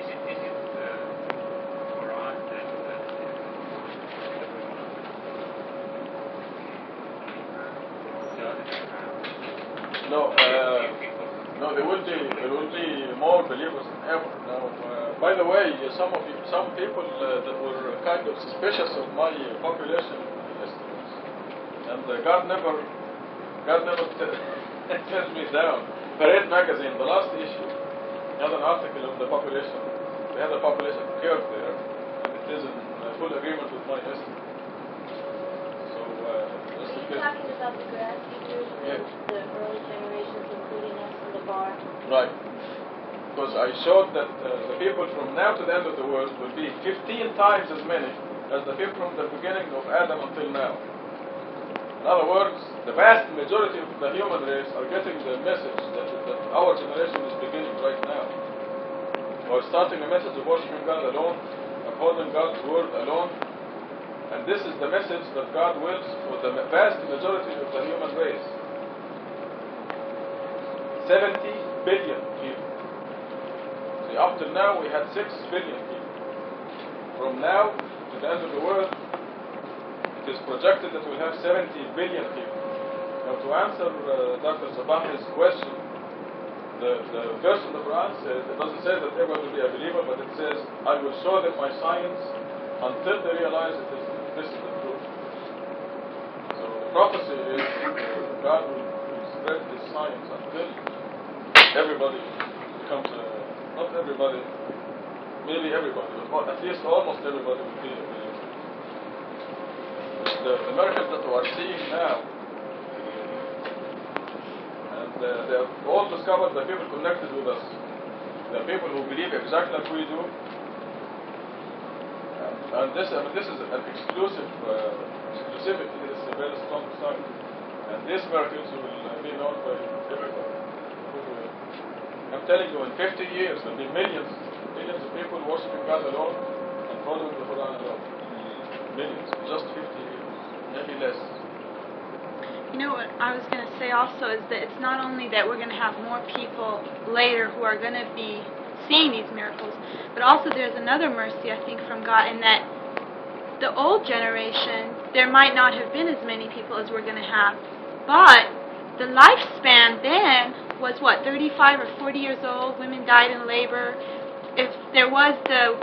Is it Quran that No, there will be more believers than ever. Now, by the way, some people that were kind of suspicious of my population estimates, and God never turned me down. Parade magazine, the last issue, had an article of the population. They had a population curve there, and it is in full agreement with my estimate. So, just in case. Talking about the grass eaters, Yeah. the early generations, including us in the bar. Right. Because I showed that the people from now to the end of the world will be 15 times as many as the people from the beginning of Adam until now. In other words, the vast majority of the human race are getting the message that our generation is beginning right now. We're starting a message of worshiping God alone, upholding God's word alone, and this is the message that God wills for the vast majority of the human race. 70 billion people. See, up till now we had 6 billion people. From now to the end of the world, it is projected that we'll have 70 billion people. Now, to answer Dr. Sabahi's question, the verse in the Quran says, it doesn't say that everyone will be a believer, but it says, I will show them my science until they realize this is the truth. So, prophecy is God will spread His signs until everybody becomes not everybody, maybe everybody, but at least almost everybody will be a believer. The miracles that we are seeing now, and they have all discovered the people connected with us, the people who believe exactly like we do. And this is an exclusivity. This is a very strong sign. And these miracles will be known by everybody. I'm telling you, in 50 years, there will be millions of people worshiping God alone and following the Quran alone. Millions, just 50 years, maybe less. You know what I was going to say also is that it's not only that we're going to have more people later who are going to be seeing these miracles, but also there's another mercy, I think, from God in that the old generation, there might not have been as many people as we're going to have, but the lifespan then was, 35 or 40 years old. Women died in labor. If there was the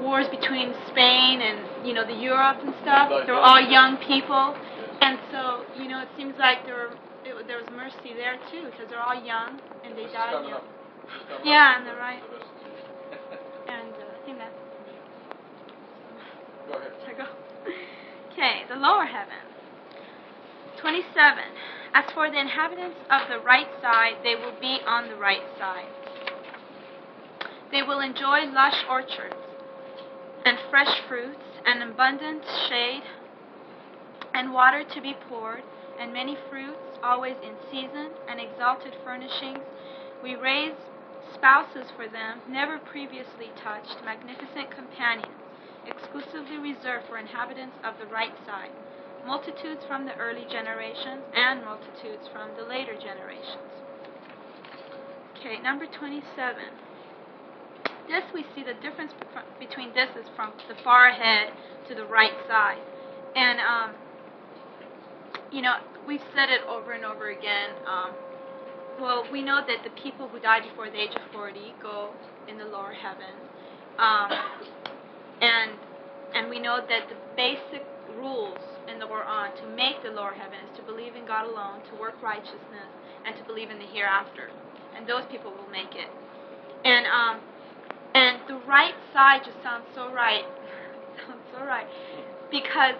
wars between Spain and, the Europe and stuff, they were all young people. And so, it seems like there was mercy there, too, because they're all young and they died young. Yeah, and they're right. And I think that's... Go ahead. Should I go? Okay, the lower heaven. 27. As for the inhabitants of the right side, they will be on the right side. They will enjoy lush orchards and fresh fruits and abundant shade and water to be poured and many fruits always in season and exalted furnishings. We raise spouses for them, never previously touched, magnificent companions, exclusively reserved for inhabitants of the right side, multitudes from the early generations and multitudes from the later generations. Okay, number 27. This we see the difference between this is from the far ahead to the right side. And, we've said it over and over again. Well, we know that the people who die before the age of 40 go in the lower heaven. And we know that the basic rules in the Quran to make the lower heaven is to believe in God alone, to work righteousness, and to believe in the hereafter. And those people will make it. And the right side just sounds so right. Because,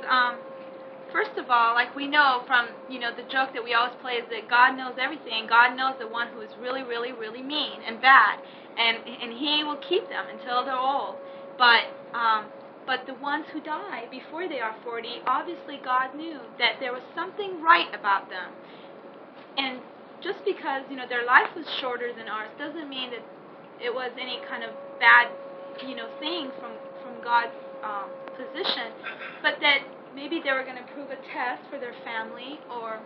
first of all, like we know from, the joke that we always play is that God knows everything. God knows the one who is really, really, really mean and bad. And He will keep them until they're old. But the ones who die before they are 40, obviously God knew that there was something right about them. And just because, their life was shorter than ours doesn't mean that it was any kind of bad, thing from God's position, but that maybe they were going to prove a test for their family or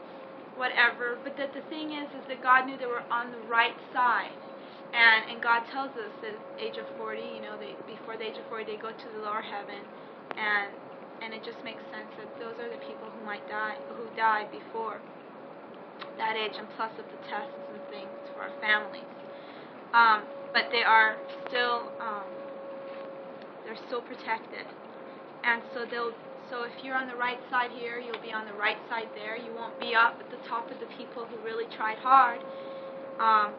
whatever, but that the thing is that God knew they were on the right side. And God tells us that at the age of 40, before the age of 40, they go to the lower heaven, and it just makes sense that those are the people who died before that age, and plus of the tests and things for our families. But they are still, they're still protected. And so if you're on the right side here, you'll be on the right side there. You won't be up at the top of the people who really tried hard,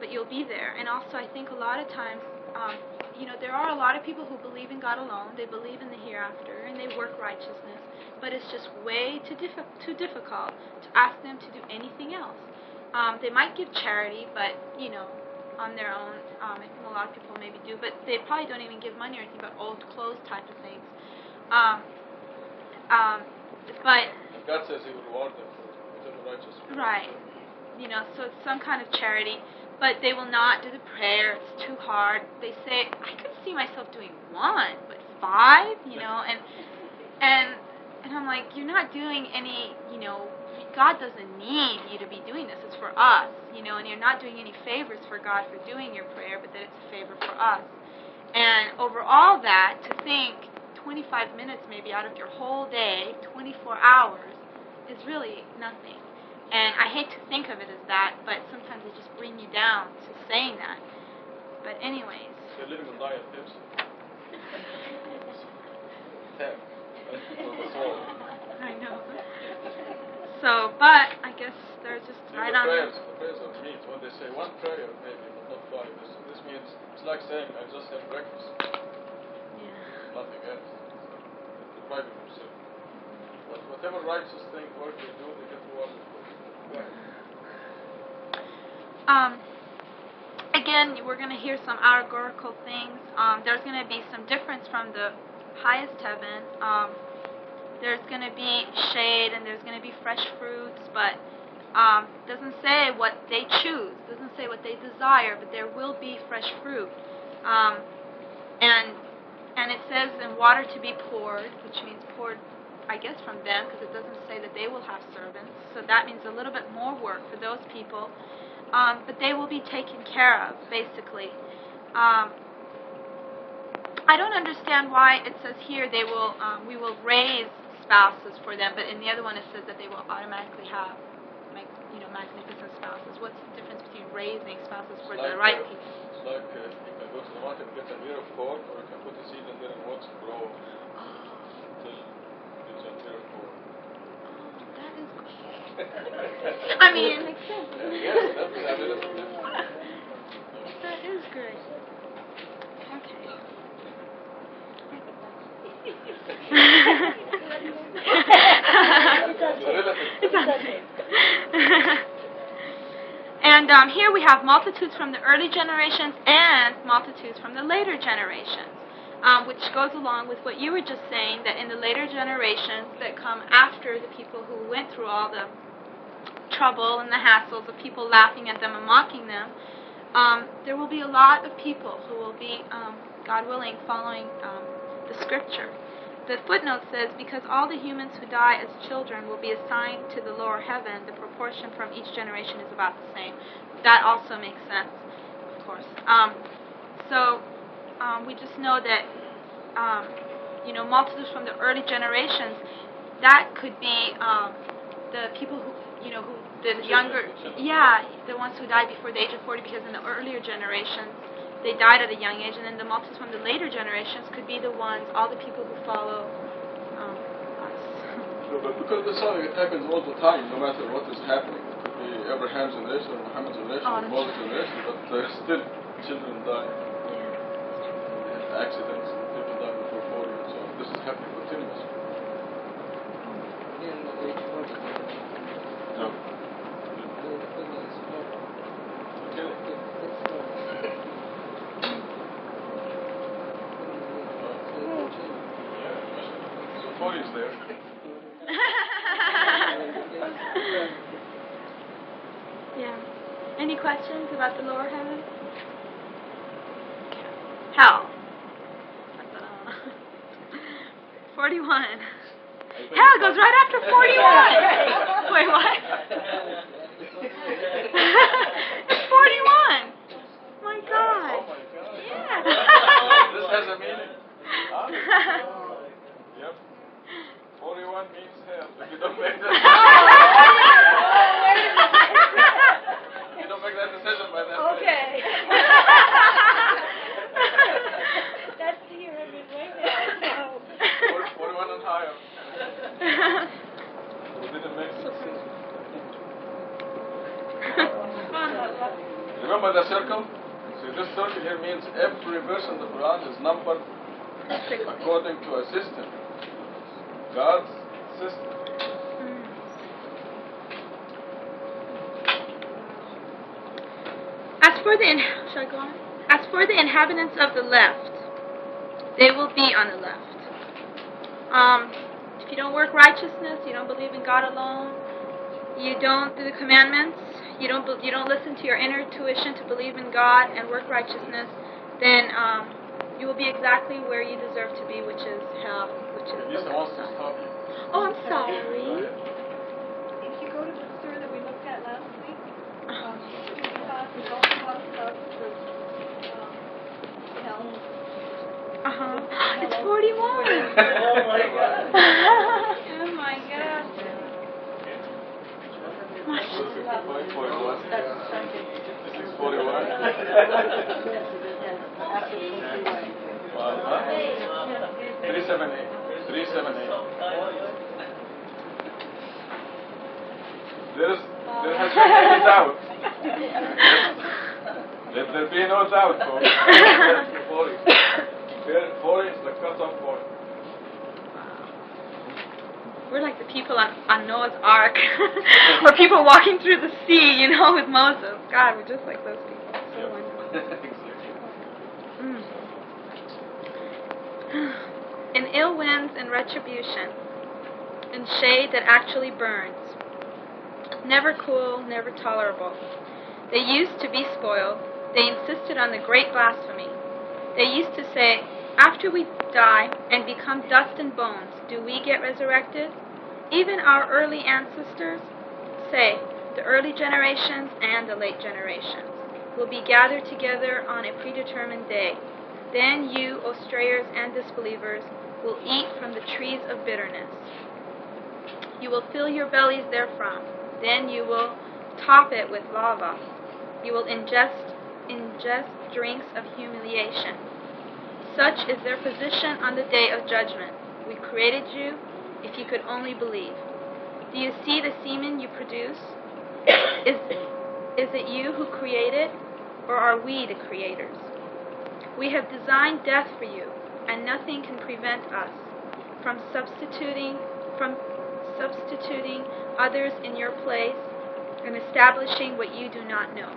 but you'll be there. And also, I think a lot of times, there are a lot of people who believe in God alone. They believe in the hereafter, and they work righteousness. But it's just way too difficult to ask them to do anything else. They might give charity, but, on their own. I think a lot of people maybe do, but they probably don't even give money or anything but old clothes type of things. But God says He will reward them for the righteous. Right. So it's some kind of charity, but they will not do the prayer. It's too hard. They say, I could see myself doing 1, but 5, and I'm like, you're not doing any, God doesn't need you to be doing this. It's for us, and you're not doing any favors for God for doing your prayer, but that it's a favor for us. And over all that, to think 25 minutes maybe out of your whole day, 24 hours, is really nothing. And I hate to think of it as that, but sometimes it just brings you down to saying that. But anyways. You're living on diet tips. I know. So, but I guess they're just right on. The prayers are meat. When they say one prayer, maybe, but not five. This means it's like saying, I just had breakfast. Yeah. Nothing else. It's private themselves. But whatever righteous thing, work they do, they get rewarded for. Again, we're going to hear some allegorical things. There's going to be some difference from the highest heaven. There's going to be shade and there's going to be fresh fruits, but doesn't say what they choose, doesn't say what they desire, but there will be fresh fruit. And it says in water to be poured, which means poured, I guess, from them, because it doesn't say that they will have servants. So that means a little bit more work for those people. But they will be taken care of, basically. I don't understand why it says here we will raise spouses for them, but in the other one it says that they will automatically have, magnificent spouses. What's the difference between raising spouses for the right people? It's like you can go to the market and get an ear of corn, or you can put a seed in there and watch it grow until it's an ear of corn. That is I mean, it makes sense. Yes, that's different. That is great. Okay. And here we have multitudes from the early generations and multitudes from the later generations, which goes along with what you were just saying, that in the later generations that come after the people who went through all the trouble and the hassles of people laughing at them and mocking them, there will be a lot of people who will be, God willing, following the scripture. The footnote says, because all the humans who die as children will be assigned to the lower heaven, the proportion from each generation is about the same. That also makes sense, of course. So we just know that, multitudes from the early generations, that could be the people who, the younger, the ones who died before the age of 40, because in the earlier generations, they died at a young age, and then the multitudes from the later generations could be the ones, all the people who follow us. No, but because that's how it happens all the time, no matter what is happening. It could be Abraham's generation, or Muhammad's generation, or Moses' generation, but still children die. Yeah. Accidents, people die before 40, and so this is happening continuously. No. Is there. Yeah. Any questions about the lower heaven? Hell. 41. Hell goes right after 41. Wait, what? It's 41. My God. Oh my God. Yeah. This has a meaning. Yep. 41 means hell. If you don't make that you don't make that decision by that Okay. way. That's the year of his way now. 41 and higher. We didn't make sense. Remember the circle? See, this circle here means every verse in the Quran is numbered according to a system. God's system. Shall I go on? As for the inhabitants of the left, they will be on the left. If you don't work righteousness, you don't believe in God alone, you don't do the commandments, you don't listen to your inner intuition to believe in God and work righteousness, then you will be exactly where you deserve to be, which is hell, which is the left side. Oh, I'm sorry. If you go to the surah that we looked at last week, we also talked about hell. It's 41. Oh my God. Oh my God. This is 41. 378. 378. There has been any doubt. Let there be no doubt, folks. 40. 40 is the cut-off point. We're like the people on Noah's Ark, or people walking through the sea, with Moses. God, we're just like those people. So wonderful. In ill winds and retribution, in shade that actually burns, never cool, never tolerable. They used to be spoiled. They insisted on the great blasphemy. They used to say, after we die and become dust and bones, do we get resurrected? Even our early ancestors say, the early generations and the late generations will be gathered together on a predetermined day. Then you, O strayers and disbelievers, will eat from the trees of bitterness. You will fill your bellies therefrom. Then you will top it with lava. You will ingest drinks of humiliation. Such is their position on the day of judgment. We created you, if you could only believe. Do you see the semen you produce? Is it you who created, or are we the creators? We have designed death for you, and nothing can prevent us from substituting others in your place and establishing what you do not know.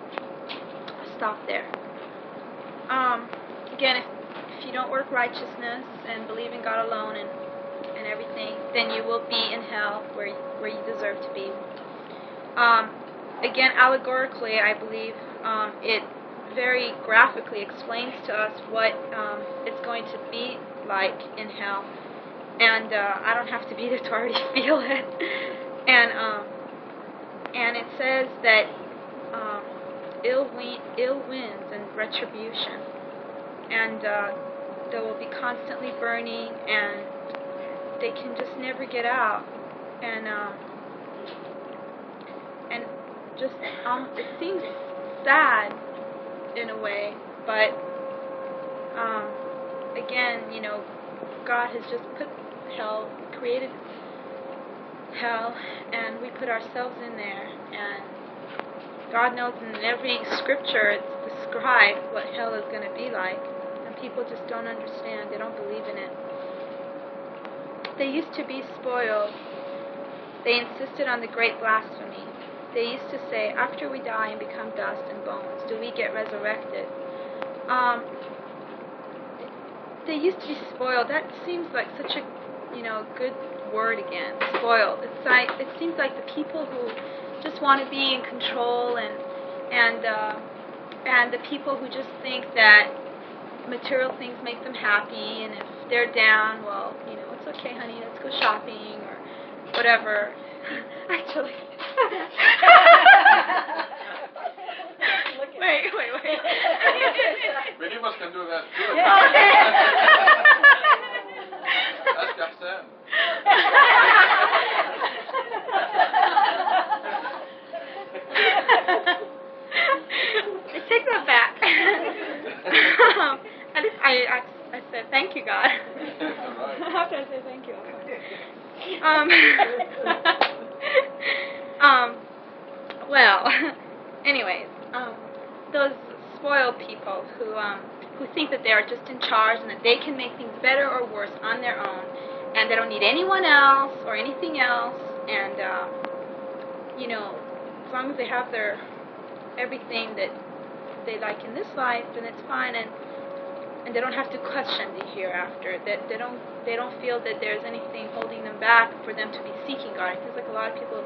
I'll stop there. Again, if you don't work righteousness and believe in God alone and everything, then you will be in hell where you deserve to be. Again, allegorically, I believe it very graphically explains to us what it's going to be like in hell. And I don't have to be there to already feel it. And it says that ill winds and retribution, and they will be constantly burning, and they can just never get out, and just it seems sad in a way, but again, God has just put hell, created hell, and we put ourselves in there, and God knows in every scripture it's described what hell is going to be like, and people just don't understand. They don't believe in it. They used to be spoiled. They insisted on the great blasphemy. They used to say, after we die and become dust and bones, do we get resurrected? They used to be spoiled. That seems like such a, good word again. Spoiled. It's like, it seems like the people who just want to be in control, and the people who just think that material things make them happy, and if they're down, well, it's okay, honey, let's go shopping or whatever. Actually. Wait. Believers can do that too. Ask Hassan. I take that back. I said thank you, God. After I say thank you, well, anyways, those spoiled people who think that they are just in charge and that they can make things better or worse on their own, and they don't need anyone else or anything else, and as long as they have their everything that they like in this life, then it's fine, and they don't have to question the hereafter. That they don't feel that there's anything holding them back for them to be seeking God. It feels like a lot of people,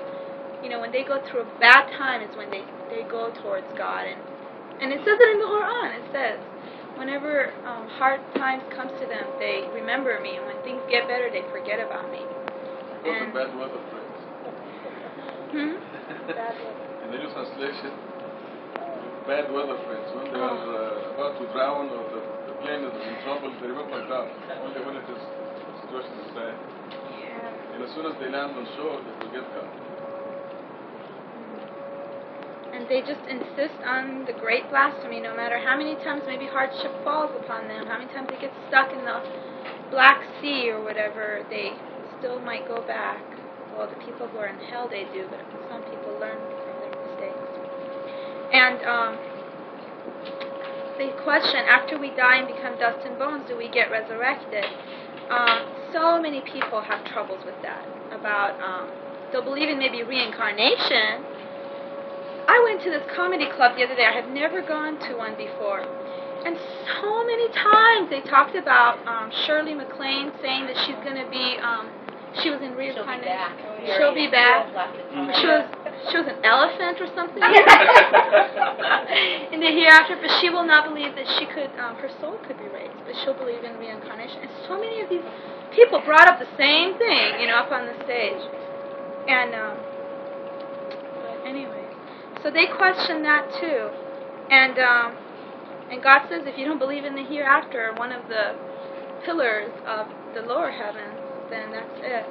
when they go through a bad time is when they go towards God, and it says it in the Quran. It says, whenever hard times comes to them, they remember me, and when things get better, they forget about me. Those are bad weather friends. In the new translation, bad weather friends. When they are about to drown or the plane is in trouble, they remember God. Only when it is situation is bad. Yeah. And as soon as they land on shore, they forget God. And they just insist on the great blasphemy, no matter how many times maybe hardship falls upon them, how many times they get stuck in the Black Sea or whatever, they still might go back. Well, the people who are in hell, they do, but some people And the question, after we die and become dust and bones, do we get resurrected? So many people have troubles with that. About, they'll believe in maybe reincarnation. I went to this comedy club the other day. I have never gone to one before. And so many times they talked about Shirley MacLaine saying that she's going to be, she was in reincarnation. She'll be back. She was an elephant or something in the hereafter, but she will not believe that she could, her soul could be raised, but she'll believe in reincarnation. And so many of these people brought up the same thing, up on the stage. And, but anyway, so they question that too. And God says if you don't believe in the hereafter, one of the pillars of the lower heavens, then that's it.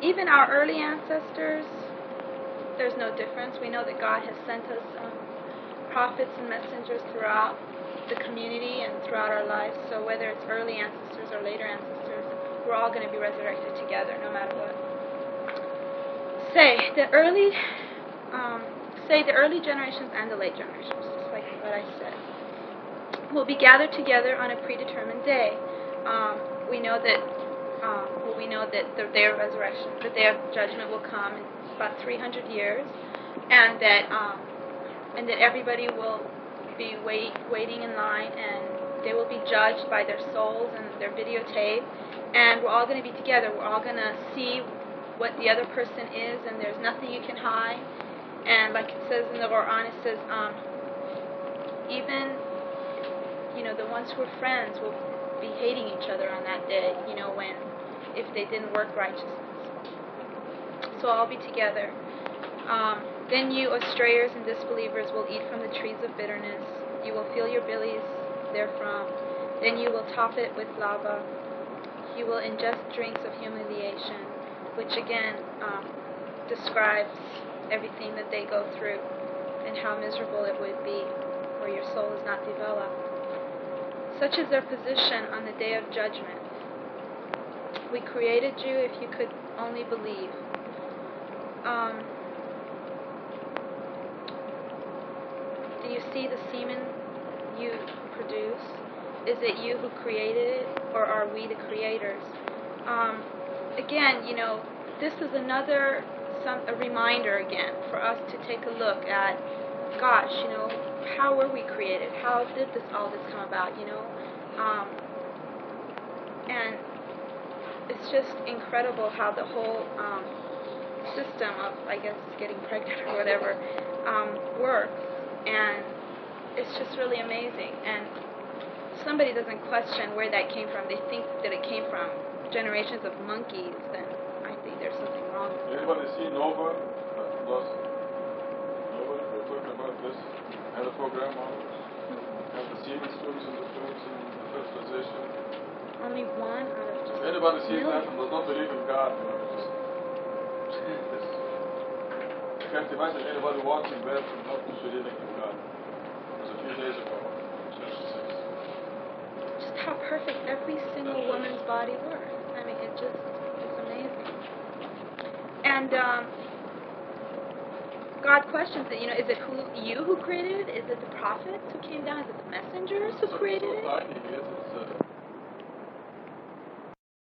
Even our early ancestors, there's no difference. We know that God has sent us prophets and messengers throughout the community and throughout our lives. So whether it's early ancestors or later ancestors, we're all going to be resurrected together, no matter what. Say the early generations and the late generations, just like what I said, will be gathered together on a predetermined day. We know that the day of resurrection, the day of judgment, will come in about 300 years, and that everybody will be waiting in line, and they will be judged by their souls and their videotape, and we're all going to be together. We're all going to see what the other person is, and there's nothing you can hide. And like it says in the Quran, it says even the ones who are friends will be hating each other on that day, if they didn't work righteousness. So all be together. Then you, O strayers and disbelievers, will eat from the trees of bitterness. You will fill your bellies therefrom. Then you will top it with lava. You will ingest drinks of humiliation, which again describes everything that they go through and how miserable it would be where your soul is not developed. Such is their position on the day of judgment. We created you if you could only believe. Do you see the semen you produce? Is it you who created it, or are we the creators? Again, this is a reminder again for us to take a look at, gosh, how were we created? How did all this come about? And it's just incredible how the whole system of, I guess, getting pregnant or whatever works, and it's just really amazing. And somebody doesn't question where that came from. They think that it came from generations of monkeys, then I think there's something wrong with that. Anybody see Nova? Nova? We're talking about this. Had a program on it. Have the semen students and the students in the fertilization. Only one out of just If anybody sees millions. that and does not believe in God, I can't imagine anybody watching that and not believing in God. It was a few days ago. Just how perfect every single woman's body works. I mean, it's amazing. And God questions it. Is it you who created it? Is it the prophets who came down? Is it the messengers who created it? So tiny,